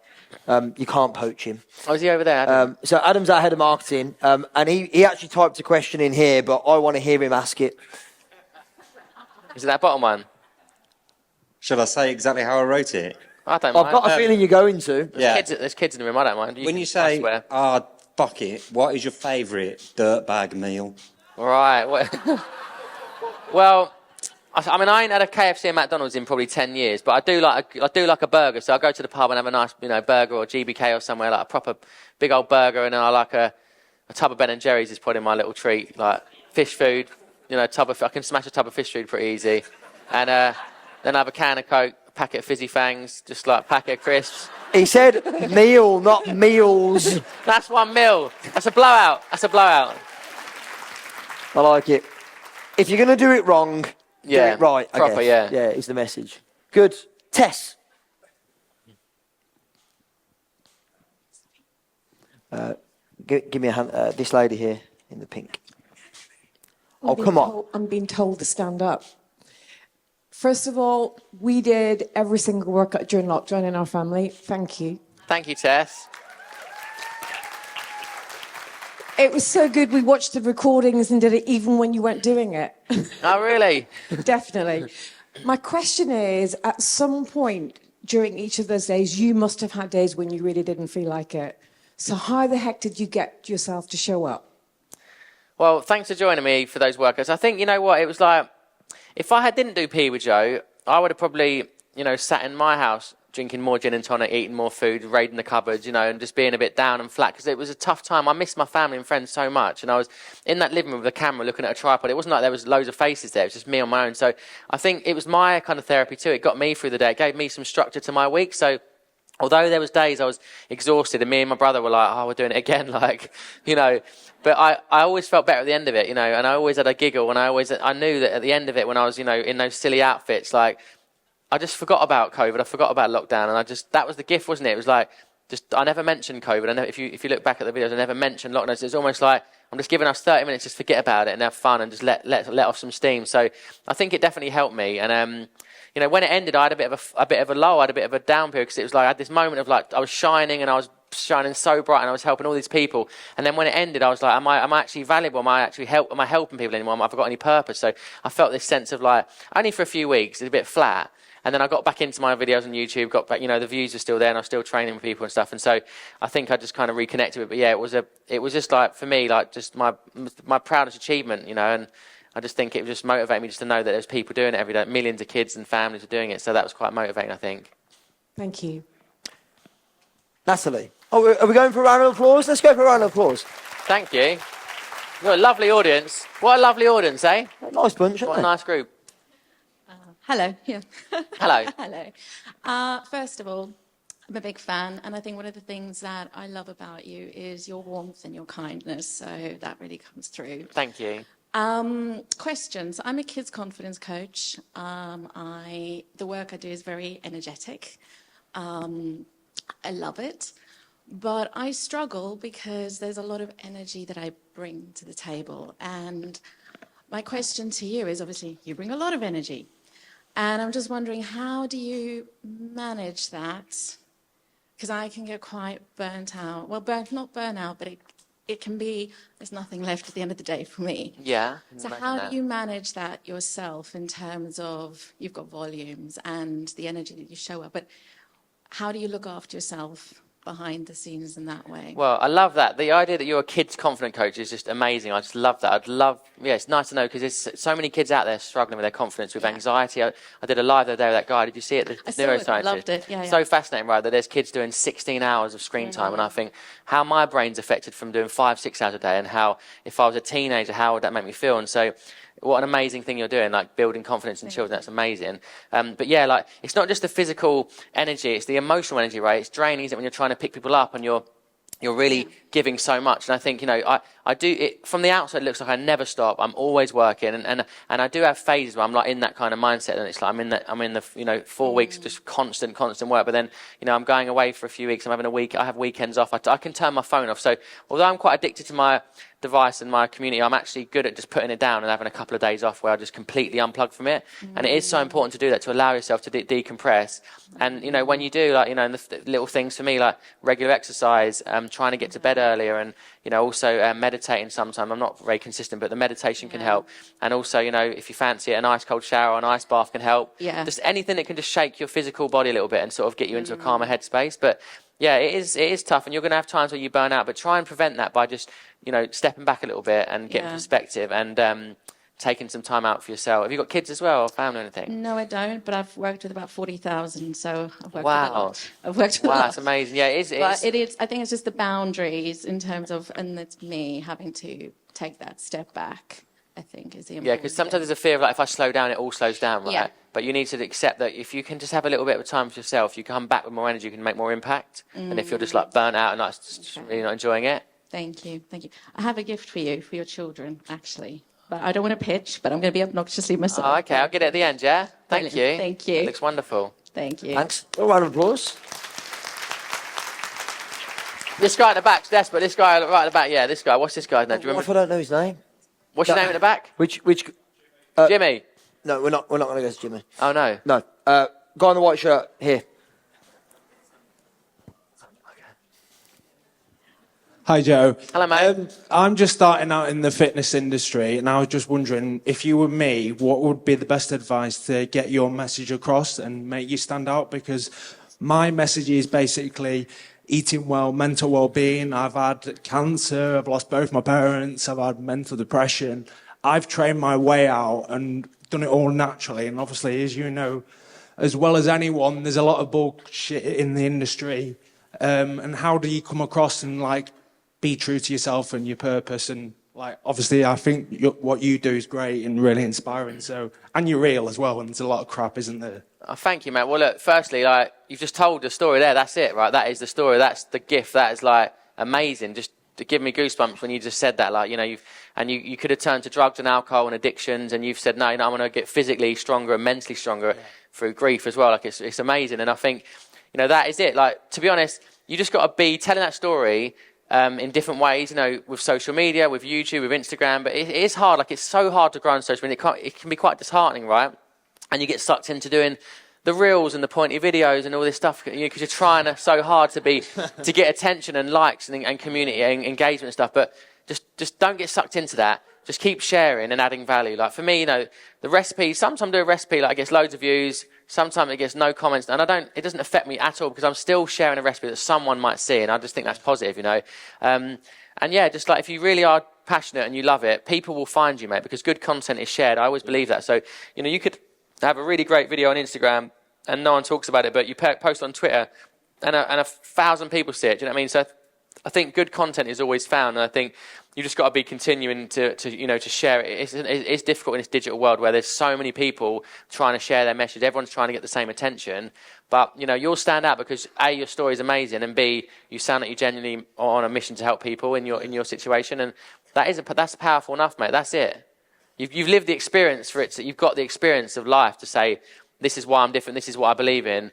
You can't poach him. Oh, is he over there, Adam? So Adam's our head of marketing, and he actually typed a question in here, but I want to hear him ask it. Is it that bottom one? Shall I say exactly how I wrote it? I don't mind. I've got a feeling you're going to. Yeah. There's kids in the room, I don't mind. When you say, fuck it, what is your favourite dirtbag meal? Right. Well, I mean, I ain't had a KFC and McDonald's in probably 10 years, but I do like a burger. So I go to the pub and have a nice, burger or GBK or somewhere, like a proper big old burger, and then I like a tub of Ben and Jerry's is probably my little treat. Like fish food, I can smash a tub of fish food pretty easy, and then I have a can of Coke, a packet of Fizzy Fangs, just like a packet of crisps, He said meal, not meals. That's 1 mil. That's a blowout. That's a blowout. I like it. If you're going to do it wrong, do it right, proper, I guess. Yeah, is the message. Good. Tess. Give me a hand. This lady here in the pink. Oh, come on. I'm being told to stand up. First of all, we did every single workout during lockdown in our family. Thank you. Thank you, Tess. It was so good. We watched the recordings and did it even when you weren't doing it. Oh, really? Definitely. My question is, at some point during each of those days, you must have had days when you really didn't feel like it. So how the heck did you get yourself to show up? Well, thanks for joining me for those workouts. I think, you know what, it was like, if I didn't do PE with Joe, I would have probably, sat in my house drinking more gin and tonic, eating more food, raiding the cupboards, and just being a bit down and flat, because it was a tough time. I missed my family and friends so much, and I was in that living room with a camera looking at a tripod. It wasn't like there was loads of faces there. It was just me on my own. So I think it was my kind of therapy too. It got me through the day. It gave me some structure to my week. So although there was days I was exhausted and me and my brother were like, oh, we're doing it again, but I always felt better at the end of it, and I always had a giggle, and I knew that at the end of it when I was, in those silly outfits, like, I just forgot about COVID, I forgot about lockdown, and that was the gift, wasn't it? It was like, I never mentioned COVID. If you look back at the videos, I never mentioned lockdown. So it's almost like I'm just giving us 30 minutes, just forget about it and have fun and just let off some steam. So I think it definitely helped me. And when it ended, I had a bit of a lull, I had a bit of a down period, because it was like I had this moment of like I was shining, and I was shining so bright, and I was helping all these people. And then when it ended, I was like, am I actually valuable? Am I helping people anymore? Have I got any purpose? So I felt this sense of like, only for a few weeks, it's a bit flat. And then I got back into my videos on YouTube, got back, the views are still there, and I was still training with people and stuff. And so I think I just kind of reconnected with it. But yeah, it was just like, for me, like just my proudest achievement, and I just think it just motivated me just to know that there's people doing it every day. Millions of kids and families are doing it. So that was quite motivating, I think. Thank you. Natalie. Oh, are we going for a round of applause? Let's go for a round of applause. Thank you. You've got a lovely audience. What a lovely audience, eh? Nice bunch, What a nice group. Hello. Yeah. Hello. Hello. First of all, I'm a big fan, and I think one of the things that I love about you is your warmth and your kindness. So that really comes through. Thank you. Questions. I'm a kids confidence coach. The work I do is very energetic. I love it, but I struggle because there's a lot of energy that I bring to the table. And my question to you is, obviously, you bring a lot of energy. And I'm just wondering, how do you manage that? Because I can get quite burnt out. Well, not burnt out, but it can be, there's nothing left at the end of the day for me. Yeah. So how do you manage that yourself in terms of, you've got volumes and the energy that you show up, but how do you look after yourself behind the scenes in that way? Well, I love that. The idea that you're a kids confident coach is just amazing. I just love that. It's nice to know, because there's so many kids out there struggling with their confidence, with anxiety. I did a live the other day with that guy. Did you see it? I saw it. I loved it. Yeah, So fascinating, right? That there's kids doing 16 hours of screen time, and I think how my brain's affected from doing 5-6 hours a day, and how if I was a teenager, how would that make me feel? And so what an amazing thing you're doing, like building confidence in children. That's amazing. But yeah, like it's not just the physical energy, it's the emotional energy, right? It's draining, isn't it, when you're trying to pick people up and you're really giving so much. And I think, I do it from the outside. It looks like I never stop. I'm always working, and I do have phases where I'm like in that kind of mindset, and it's like I'm in the 4 weeks of just constant work. But then I'm going away for a few weeks. I'm having a week. I have weekends off. I can turn my phone off. So although I'm quite addicted to my device and my community, I'm actually good at just putting it down and having a couple of days off where I just completely unplug from it. And it is so important to do that, to allow yourself to decompress. And when you do, like and the little things for me, like regular exercise, trying to get to bed earlier, and also meditating sometime. I'm not very consistent, but the meditation can help. And also, if you fancy it, an ice cold shower or an ice bath can help. Yeah. Just anything that can just shake your physical body a little bit and sort of get you into a calmer headspace. But yeah, it is tough, and you're going to have times where you burn out, but try and prevent that by just stepping back a little bit and getting perspective, and taking some time out for yourself. Have you got kids as well, or family or anything? No, I don't, but I've worked with about 40,000, so I've worked with a lot. I've worked with a Wow, lot. that's amazing. Yeah, it is. But it is, I think it's just the boundaries in terms of, and it's me having to take that step back, I think, is the important Yeah, because sometimes there's a fear of like, if I slow down, it all slows down, right? But you need to accept that if you can just have a little bit of time for yourself, you come back with more energy, you can make more impact. And if you're just like burnt out and like just really not enjoying it. Thank you. I have a gift for you, for your children, actually. But I don't want to pitch, but I'm going to be obnoxiously myself. Oh, okay, I'll get it at the end, yeah? Thank you. Thank you. It looks wonderful. Thank you. Thanks. A round of applause. This guy at the back's desperate. This guy right at the back, yeah, this guy. What's this guy's name? Do you What if remember? I don't know his name? What's your name at the back? Which? Jimmy. No, we're not going to go to Jimmy. Oh, no. No. Guy in the white shirt here. Hi, Joe. Hello, mate. I'm just starting out in the fitness industry, and I was just wondering, if you were me, what would be the best advice to get your message across and make you stand out? Because my message is basically eating well, mental well-being. I've had cancer, I've lost both my parents, I've had mental depression. I've trained my way out and done it all naturally. And obviously, as you know, as well as anyone, there's a lot of bullshit in the industry. And how do you come across and like be true to yourself and your purpose? And like, obviously, I think what you do is great and really inspiring. So, and you're real as well. And there's a lot of crap, isn't there? Oh, thank you, mate. Well, look, firstly, like, you've just told the story there. That's it, right? That is the story. That's the gift. That is, like, amazing. Just to give me goosebumps when you just said that. Like, you know, you could have turned to drugs and alcohol and addictions, and you've said, no, you know, I'm going to get physically stronger and mentally stronger through grief as well. Like, it's amazing. And I think, you know, that is it. Like, to be honest, you just got to be telling that story in different ways, you know, with social media, with YouTube, with Instagram. But it is hard. Like, it's so hard to grow on social media. It can be quite disheartening, right? And you get sucked into doing the reels and the pointy videos and all this stuff, you know, because you're trying so hard to get attention and likes and community and engagement and stuff. But just don't get sucked into that. Just keep sharing and adding value. Like for me, you know, the recipe, sometimes I do a recipe, like it gets loads of views, sometimes it gets no comments, and it doesn't affect me at all because I'm still sharing a recipe that someone might see, and I just think that's positive, you know. And yeah, just like if you really are passionate and you love it, people will find you, mate, because good content is shared. I always believe that. So, you know, you could have a really great video on Instagram and no one talks about it, but you post on Twitter and 1,000 people see it. Do you know what I mean? So I think good content is always found, and I think you just got to be continuing to you know, to share it. It's difficult in this digital world where there's so many people trying to share their message. Everyone's trying to get the same attention, but you know, you'll stand out because A, your story is amazing, and B, you sound like you genuinely are on a mission to help people in your situation, and that's powerful enough, mate. That's it. You've lived the experience for it. So you've got the experience of life to say, this is why I'm different. This is what I believe in.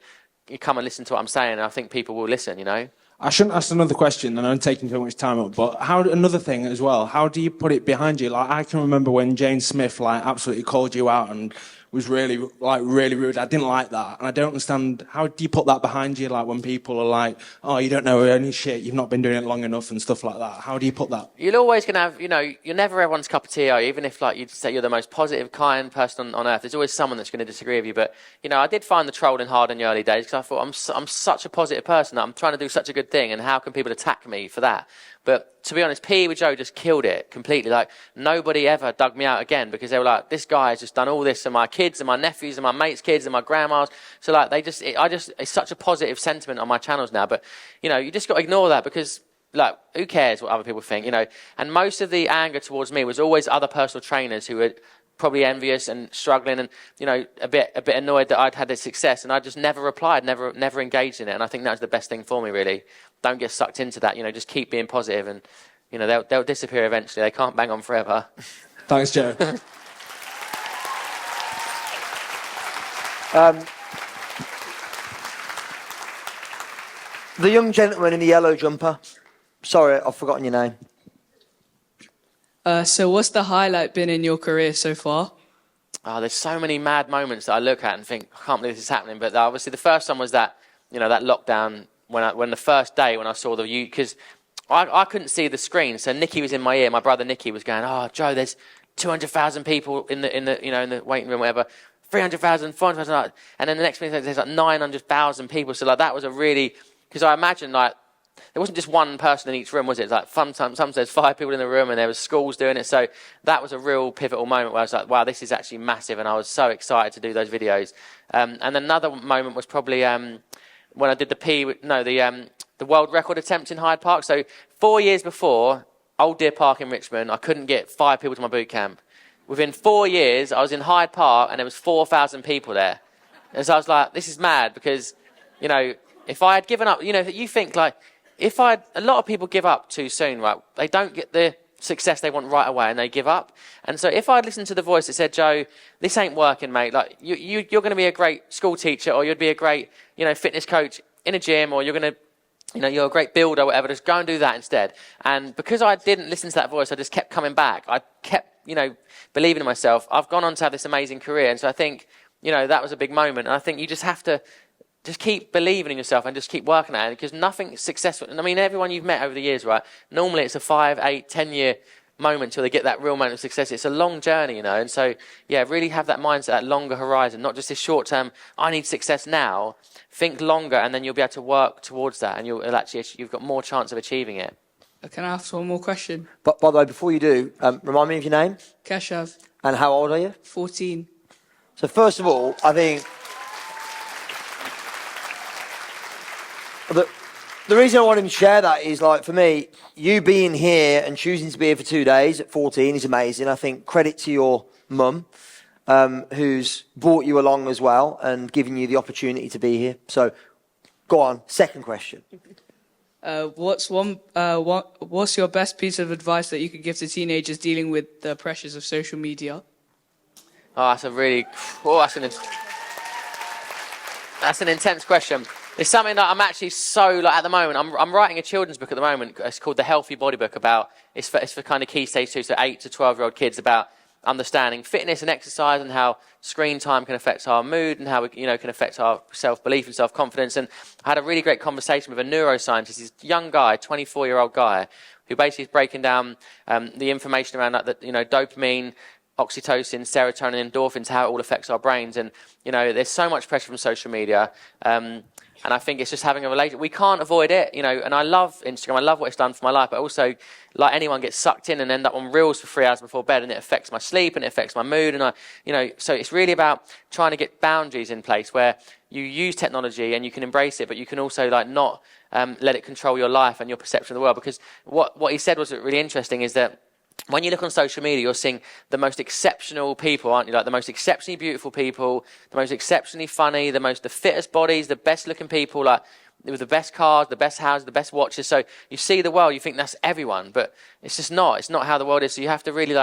You come and listen to what I'm saying, and I think people will listen, you know. I shouldn't ask another question, and I'm taking too much time up, but another thing as well, how do you put it behind you? Like, I can remember when Jane Smith, like, absolutely called you out and was really rude. I didn't like that, and I don't understand, how do you put that behind you, like, when people are like, oh, you don't know any shit, you've not been doing it long enough and stuff like that? How do you put that? You're always going to have, you know, you're never everyone's cup of tea, are you? Even if, like, you'd say you're the most positive, kind person on earth, there's always someone that's going to disagree with you. But, you know, I did find the trolling hard in the early days because I thought, I'm such a positive person, that I'm trying to do such a good thing, and how can people attack me for that? But to be honest, PE with Joe just killed it completely. Like, nobody ever dug me out again because they were like, this guy has just done all this, and my kids and my nephews and my mates' kids and my grandmas. So, like, it's such a positive sentiment on my channels now. But, you know, you just got to ignore that because, like, who cares what other people think, you know? And most of the anger towards me was always other personal trainers who were probably envious and struggling and, you know, a bit annoyed that I'd had this success, and I just never replied, never engaged in it. And I think that was the best thing for me, really. Don't get sucked into that, you know, just keep being positive, and, you know, they'll disappear eventually. They can't bang on forever. Thanks, Joe. The young gentleman in the yellow jumper. Sorry, I've forgotten your name. So what's the highlight been in your career so far? Oh, there's so many mad moments that I look at and think, I can't believe this is happening. But obviously the first one was that, you know, that lockdown when the first day when I saw because I couldn't see the screen. So Nicky was in my ear. My brother Nicky was going, oh, Joe, there's 200,000 people in the waiting room, whatever. 300,000, 400,000, and then the next minute there's like 900,000 people. So like that was a really, because I imagine like there wasn't just one person in each room, was it? It's like sometimes there's 5 people in the room, and there was schools doing it. So that was a real pivotal moment where I was like, wow, this is actually massive, and I was so excited to do those videos. And another moment was probably when I did the world record attempt in Hyde Park. So 4 years before, Old Deer Park in Richmond, I couldn't get 5 people to my boot camp. within 4 years, I was in Hyde Park and there was 4,000 people there. And so I was like, this is mad because, you know, if I had given up, you know, you think like, a lot of people give up too soon, right? They don't get the success they want right away and they give up. And so if I'd listened to the voice that said, Joe, this ain't working, mate. Like you're going to be a great school teacher, or you'd be a great, you know, fitness coach in a gym, or you're going to, you know, you're a great builder, whatever, just go and do that instead. And because I didn't listen to that voice, I just kept coming back. I kept, you know, believing in myself. I've gone on to have this amazing career. And so I think, you know, that was a big moment. And I think you just have to just keep believing in yourself and just keep working at it, because nothing's successful. And I mean, everyone you've met over the years, right? Normally it's a 5, 8, 10 year moment till they get that real moment of success. It's a long journey, you know. And so, yeah, really have that mindset, that longer horizon, not just this short term, I need success now. Think longer, and then you'll be able to work towards that, and you've got more chance of achieving it. Can I ask one more question? But by the way, before you do, remind me of your name. Keshav, And how old are you? 14. So first of all, I think the reason I want him to share that is, like, for me, you being here and choosing to be here for 2 days at 14 is amazing. I think credit to your mum, who's brought you along as well and given you the opportunity to be here. So go on, second question. What's your best piece of advice that you could give to teenagers dealing with the pressures of social media? Oh, that's an intense question. It's something that I'm actually at the moment, I'm writing a children's book at the moment. It's called The Healthy Body Book, it's for kind of key stage 2, so 8 to 12-year-old kids, about understanding fitness and exercise and how screen time can affect our mood and how it, you know, can affect our self-belief and self-confidence. And I had a really great conversation with a neuroscientist, this young guy, 24-year-old guy, who basically is breaking down the information around that, you know, dopamine, oxytocin, serotonin, endorphins, how it all affects our brains. And, you know, there's so much pressure from social media. And I think it's just having a relationship. We can't avoid it, you know, and I love Instagram. I love what it's done for my life. But also, like anyone, gets sucked in and end up on Reels for 3 hours before bed, and it affects my sleep and it affects my mood. And so it's really about trying to get boundaries in place where you use technology and you can embrace it, but you can also not let it control your life and your perception of the world. Because what he said was really interesting is that when you look on social media, you're seeing the most exceptional people, aren't you? Like the most exceptionally beautiful people, the most exceptionally funny, the fittest bodies, the best looking people, like with the best cars, the best houses, the best watches. So you see the world, you think that's everyone, but it's just not. It's not how the world is. So you have to really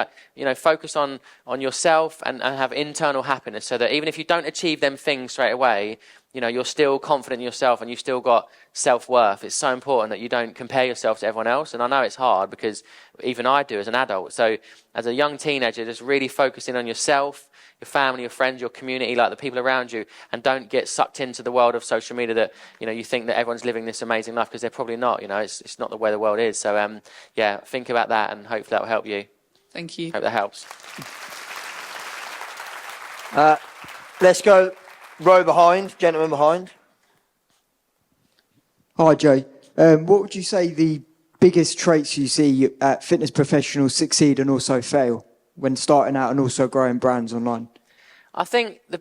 focus on yourself and have internal happiness, so that even if you don't achieve them things straight away, you know, you're still confident in yourself and you've still got self-worth. It's so important that you don't compare yourself to everyone else. And I know it's hard because even I do as an adult. So as a young teenager, just really focusing on yourself, your family, your friends, your community, like the people around you, and don't get sucked into the world of social media that, you know, you think that everyone's living this amazing life, because they're probably not. You know, it's not the way the world is. So, yeah, think about that, and hopefully that will help you. Thank you. Hope that helps. Let's go row behind, gentleman behind. Hi, Joe. What would you say the biggest traits you see fitness professionals succeed and also fail when starting out and also growing brands online? I think the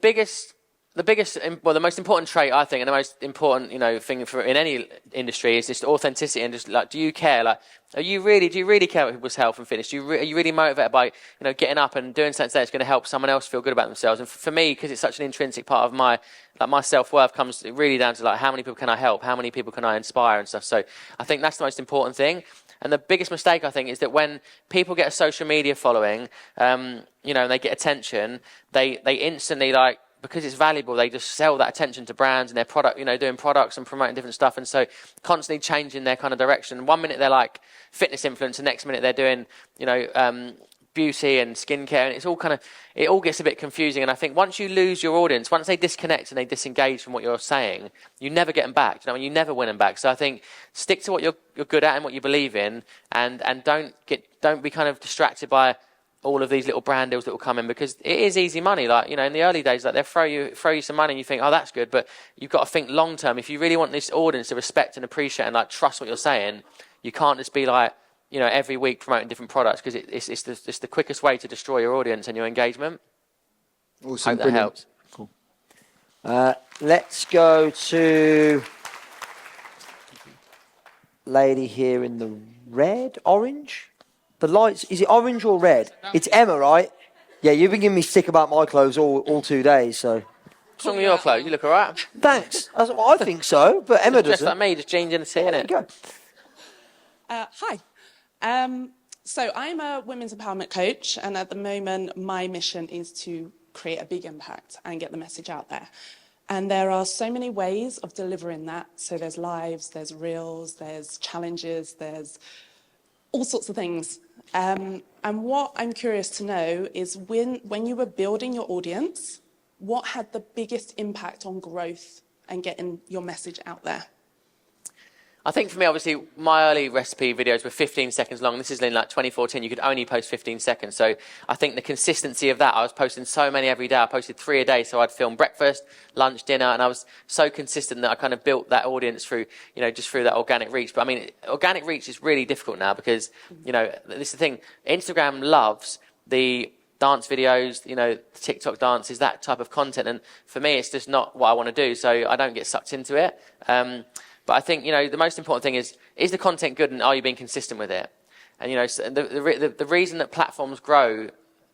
most important trait, I think, and the most important, you know, thing in any industry is just authenticity, and just do you care? Do you really care about people's health and fitness? Are you really motivated by, you know, getting up and doing something that's going to help someone else feel good about themselves? And for me, because it's such an intrinsic part of my self-worth, comes really down to how many people can I help? How many people can I inspire and stuff? So I think that's the most important thing. And the biggest mistake, I think, is that when people get a social media following, you know, and they get attention, they instantly, because it's valuable, they just sell that attention to brands and their product, you know, doing products and promoting different stuff. And so constantly changing their kind of direction. 1 minute they're like fitness influencer, next minute they're doing, you know, beauty and skincare. And it all gets a bit confusing. And I think once you lose your audience, once they disconnect and they disengage from what you're saying, you never get them back. You know, you never win them back. So I think stick to what you're good at and what you believe in, and don't be kind of distracted by all of these little brand deals that will come in, because it is easy money. You know, in the early days, they'll throw you some money and you think, oh, that's good. But you've got to think long term. If you really want this audience to respect and appreciate and trust what you're saying, you can't just be you know, every week promoting different products, because it's the quickest way to destroy your audience and your engagement. Awesome. Hope that helps. Cool. Let's go to lady here in the orange. The lights, is it orange or red? It's Emma, right? Yeah, you've been giving me stick about my clothes all 2 days, so. What's wrong with your clothes? You look all right. Thanks. Well, I think so, but Emma Just doesn't. like me, just jeans and a tee, There you innit? go. Hi. So I'm a women's empowerment coach, and at the moment, my mission is to create a big impact and get the message out there. And there are so many ways of delivering that. So there's lives, there's reels, there's challenges, there's all sorts of things. And what I'm curious to know is when you were building your audience, what had the biggest impact on growth and getting your message out there? I think for me, obviously, my early recipe videos were 15 seconds long. This is in like 2014. You could only post 15 seconds. So I think the consistency of that, I was posting so many every day. I posted 3 a day. So I'd film breakfast, lunch, dinner. And I was so consistent that I kind of built that audience through, just through that organic reach. But I mean, organic reach is really difficult now because, this is the thing. Instagram loves the dance videos, the TikTok dances, that type of content. And for me, it's just not what I want to do. So I don't get sucked into it. But I think, the most important thing is the content good and are you being consistent with it? And, the reason that platforms grow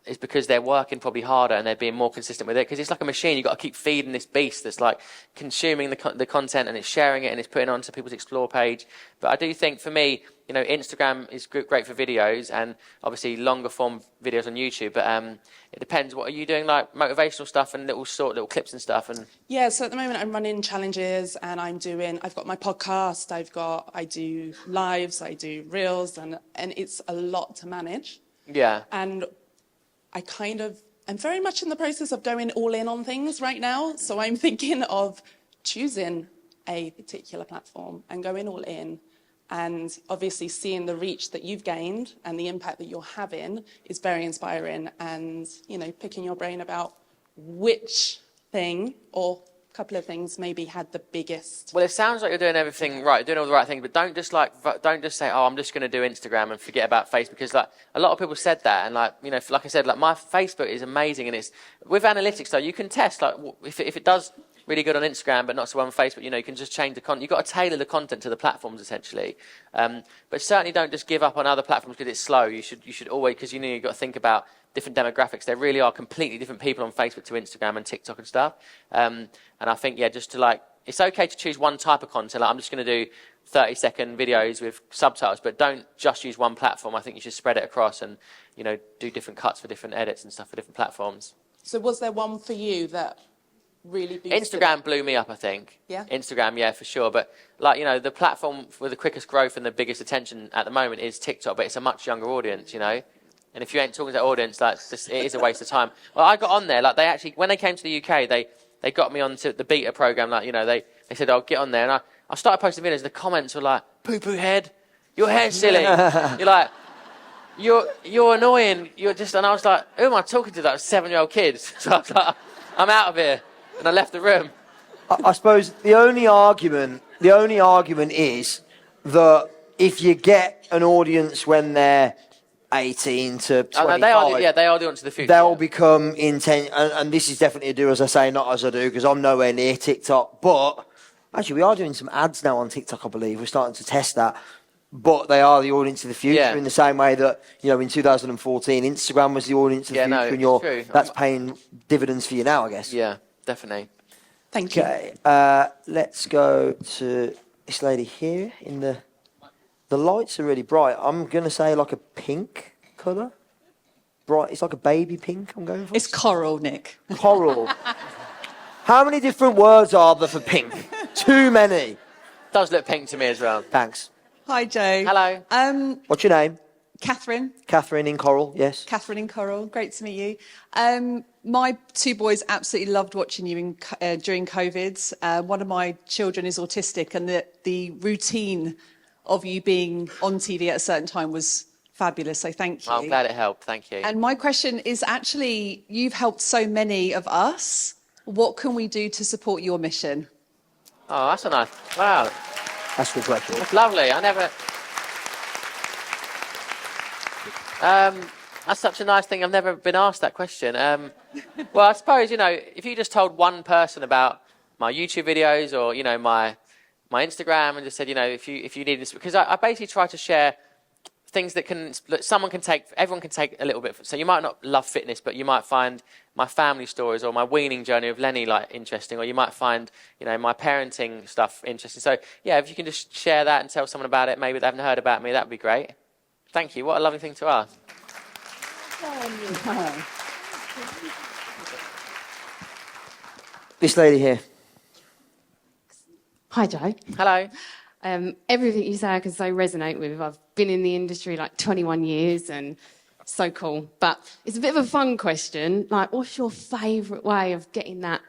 is because they're working probably harder and they're being more consistent with it. Because it's like a machine. You've got to keep feeding this beast that's like consuming the content and it's sharing it and it's putting it onto people's Explore page. But I do think for me, Instagram is great for videos and obviously longer form videos on YouTube. But it depends. What are you doing? Like motivational stuff and little clips and stuff? And Yeah, so at the moment I'm running challenges and I've got my podcast, I do lives, I do reels and it's a lot to manage. Yeah. And I'm very much in the process of going all in on things right now. So I'm thinking of choosing a particular platform and going all in. And obviously seeing the reach that you've gained and the impact that you're having is very inspiring. And, picking your brain about which thing or a couple of things maybe had the biggest. Well, it sounds like you're doing everything right, doing all the right things, but don't just say, oh, I'm just going to do Instagram and forget about Facebook, because like a lot of people said that, and like I said, like my Facebook is amazing, and it's with analytics though you can test like if it does really good on Instagram but not so well on Facebook, you can just change the content. You've got to tailor the content to the platforms essentially, but certainly don't just give up on other platforms because it's slow. You should always, because you've got to think about different demographics. There really are completely different people on Facebook to Instagram and TikTok and stuff. And I think, just to it's okay to choose one type of content. Like I'm just going to do 30-second videos with subtitles, but don't just use one platform. I think you should spread it across and, do different cuts for different edits and stuff for different platforms. So was there one for you that really boosted Instagram blew me up, I think. Yeah? Instagram, yeah, for sure. But the platform with the quickest growth and the biggest attention at the moment is TikTok, but it's a much younger audience, And if you ain't talking to that audience, it is a waste of time. Well, I got on there. They actually, when they came to the UK, they got me onto the beta program. They said, "Oh, get on there." And I started posting videos. The comments were like, "Poo-poo head, your hair's silly." You're like, you're annoying. And I was like, "Who am I talking to?" That was 7-year-old kids. So I was like, "I'm out of here," and I left the room. I suppose the only argument is that if you get an audience when they're 18 to 25. Oh, no, they are the audience of the future. They'll become intent, and this is definitely a do as I say, not as I do, because I'm nowhere near TikTok. But actually, we are doing some ads now on TikTok, I believe. We're starting to test that. But they are the audience of the future in the same way that, in 2014, Instagram was the audience of the future, and true. That's paying dividends for you now, I guess. Yeah, definitely. Thank you. Okay, let's go to this lady here in the... The lights are really bright. I'm going to say like a pink colour. Bright. It's like a baby pink I'm going for. It's coral, Nick. Coral. How many different words are there for pink? Too many. Does look pink to me as well. Thanks. Hi, Joe. Hello. What's your name? Catherine. Catherine in coral, yes. Catherine in coral. Great to meet you. My 2 boys absolutely loved watching you during COVID. One of my children is autistic, and the routine of you being on TV at a certain time was fabulous, so thank you. I'm glad it helped, thank you. And my question is actually, you've helped so many of us. What can we do to support your mission? Oh, that's a nice, wow. That's a good question. That's lovely, that's such a nice thing, I've never been asked that question. Well, I suppose, if you just told one person about my YouTube videos or, my Instagram and just said, if you need this, because I basically try to share things that everyone can take a little bit. So you might not love fitness, but you might find my family stories or my weaning journey of Lenny interesting, or you might find, my parenting stuff interesting. So yeah, if you can just share that and tell someone about it, maybe they haven't heard about me, that would be great. Thank you. What a lovely thing to ask. This lady here. Hi, Joe. Hello. Everything you say I can so resonate with. I've been in the industry like 21 years and so cool. But it's a bit of a fun question. Like, what's your favourite way of getting that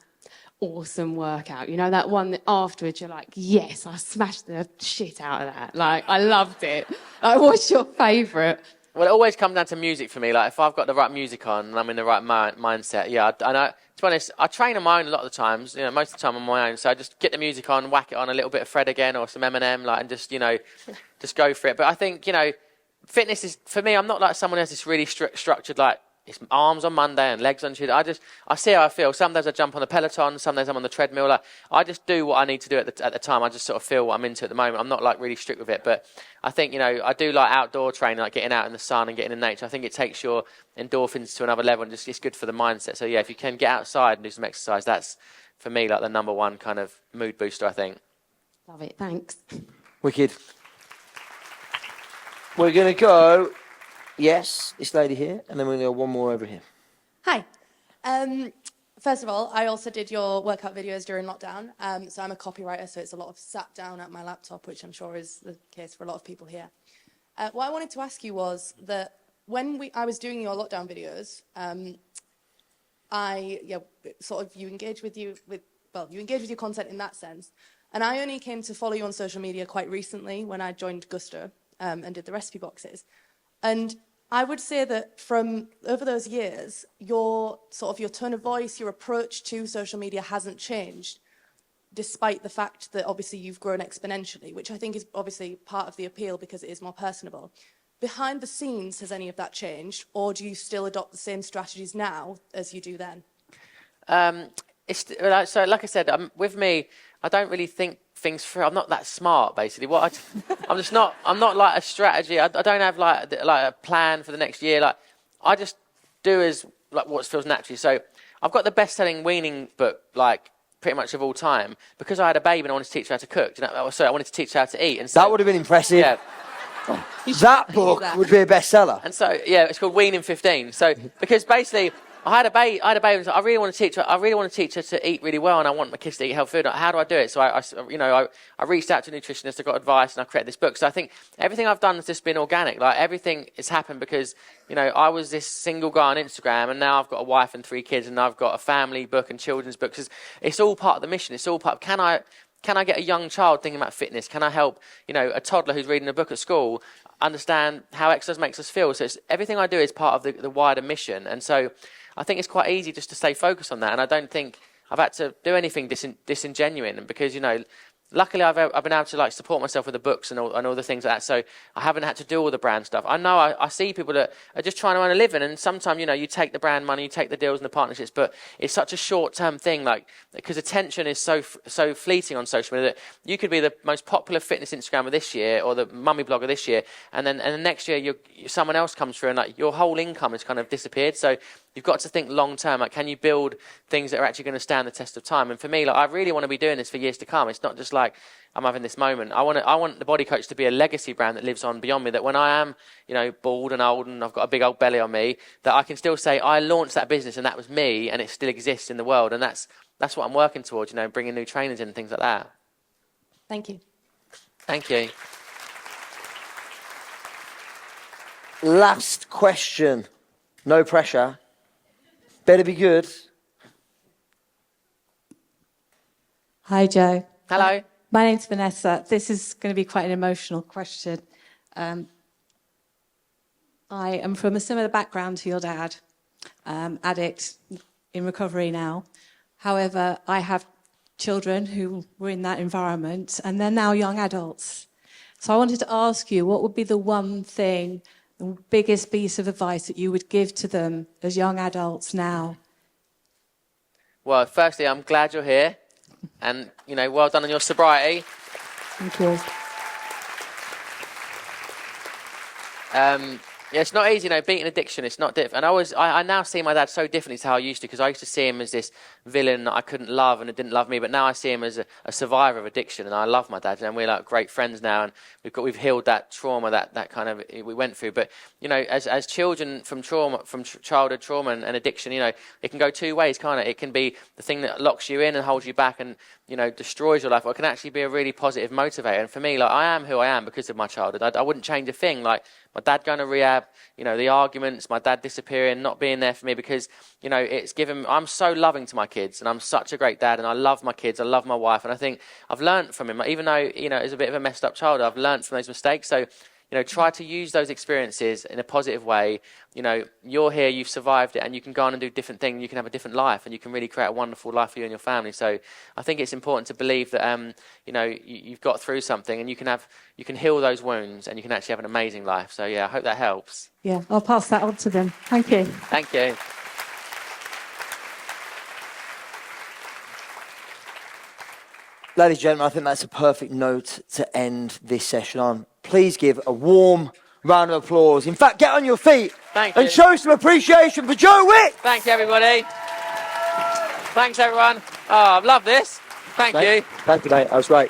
awesome workout? That one that afterwards you're like, yes, I smashed the shit out of that. Like, I loved it. Like, what's your favourite? Well, it always comes down to music for me. Like, if I've got the right music on and I'm in the right mindset, yeah. And to be honest, I train on my own a lot of the times. Most of the time on my own. So I just get the music on, whack it on a little bit of Fred again or some Eminem, and just, just go for it. But I think, fitness is, for me, I'm not like someone who has this really structured, like, it's arms on Monday and legs on Tuesday. I see how I feel. Some days I jump on the Peloton, some days I'm on the treadmill. Like, I just do what I need to do at the time. I just sort of feel what I'm into at the moment. I'm not like really strict with it, but I think, I do like outdoor training, like getting out in the sun and getting in nature. I think it takes your endorphins to another level and it's good for the mindset. So yeah, if you can get outside and do some exercise, that's for me like the number one kind of mood booster, I think. Love it, thanks. Wicked. We're going to go, yes, this lady here, and then we're going to go one more over here. Hi. First of all, I also did your workout videos during lockdown. So I'm a copywriter, so it's a lot of sat down at my laptop, which I'm sure is the case for a lot of people here. What I wanted to ask you was that when I was doing your lockdown videos, you engage with your content in that sense. And I only came to follow you on social media quite recently when I joined Gusto and did the recipe boxes. And I would say that from over those years, your tone of voice, your approach to social media hasn't changed, despite the fact that obviously you've grown exponentially, which I think is obviously part of the appeal because it is more personable. Behind the scenes, has any of that changed, or do you still adopt the same strategies now as you do then? So, like I said, with me, I don't really think things through. I'm not that smart, basically. I'm not like a strategy. I don't have like a plan for the next year. Like, I just do as like what feels naturally. So, I've got the best-selling weaning book, like pretty much of all time, because I had a baby and I wanted to teach her how to cook. So I wanted to teach her how to eat. And so, that would have been impressive. Yeah. That book would be a bestseller. And so, yeah, it's called Weaning 15. So, because basically, I had a baby. And I really want to teach her. I really want to teach her to eat really well, and I want my kids to eat healthy food. How do I do it? So I reached out to a nutritionist. I got advice, and I created this book. So I think everything I've done has just been organic. Like everything has happened because I was this single guy on Instagram, and now I've got a wife and 3 kids, and I've got a family book and children's book. Because it's all part of the mission. It's all part of, can I get a young child thinking about fitness? Can I help a toddler who's reading a book at school understand how exercise makes us feel? So everything I do is part of the wider mission, and so I think it's quite easy just to stay focused on that, and I don't think I've had to do anything disingenuine, because luckily I've been able to like support myself with the books and all the things like that, so I haven't had to do all the brand stuff. I know I see people that are just trying to earn a living, and sometimes you take the brand money, you take the deals and the partnerships, but it's such a short-term thing, like because attention is so fleeting on social media that you could be the most popular fitness Instagrammer this year or the mummy blogger this year, and then next year someone else comes through and like your whole income has kind of disappeared. So you've got to think long term. Like, can you build things that are actually going to stand the test of time? And for me, like, I really want to be doing this for years to come. It's not just like I'm having this moment. I want the Body Coach to be a legacy brand that lives on beyond me. That when I am, bald and old and I've got a big old belly on me, that I can still say I launched that business and that was me, and it still exists in the world. And that's what I'm working towards. Bringing new trainers in and things like that. Thank you. Thank you. Last question. No pressure. Better be good. Hi, Joe. Hello. My name's Vanessa. This is going to be quite an emotional question. I am from a similar background to your dad, addict, in recovery now. However, I have children who were in that environment, and they're now young adults. So I wanted to ask you, what would be the one thing, the biggest piece of advice that you would give to them as young adults now? Well, firstly, I'm glad you're here, and well done on your sobriety. Thank you. Yeah, it's not easy, beating addiction. It's not different. And I now see my dad so differently to how I used to, because I used to see him as this villain that I couldn't love and it didn't love me. But now I see him as a survivor of addiction, and I love my dad, and we're like great friends now, and we've healed that trauma that kind of we went through. But as children from childhood trauma and addiction, it can go two ways, can't it? It can be the thing that locks you in and holds you back and destroys your life, or it can actually be a really positive motivator. And for me, I am who I am because of my childhood. I wouldn't change a thing. Like my dad going to rehab, the arguments, my dad disappearing, not being there for me, because it's given. I'm so loving to my kids, and I'm such a great dad, and I love my kids, I love my wife, and I think I've learned from him. Even though it's a bit of a messed up childhood, I've learned from those mistakes. So try to use those experiences in a positive way. You're here, you've survived it, and you can go on and do different things. You can have a different life, and you can really create a wonderful life for you and your family. So I think it's important to believe that, you've got through something, and you can heal those wounds, and you can actually have an amazing life. So yeah, I hope that helps. Yeah, I'll pass that on to them. Thank you. Thank you. Ladies and gentlemen, I think that's a perfect note to end this session on. Please give a warm round of applause. In fact, get on your feet and show some appreciation for Joe Wicks. Thank you, everybody. Thanks, everyone. Oh, I've loved this. Thank you. Thank you, mate. That was great.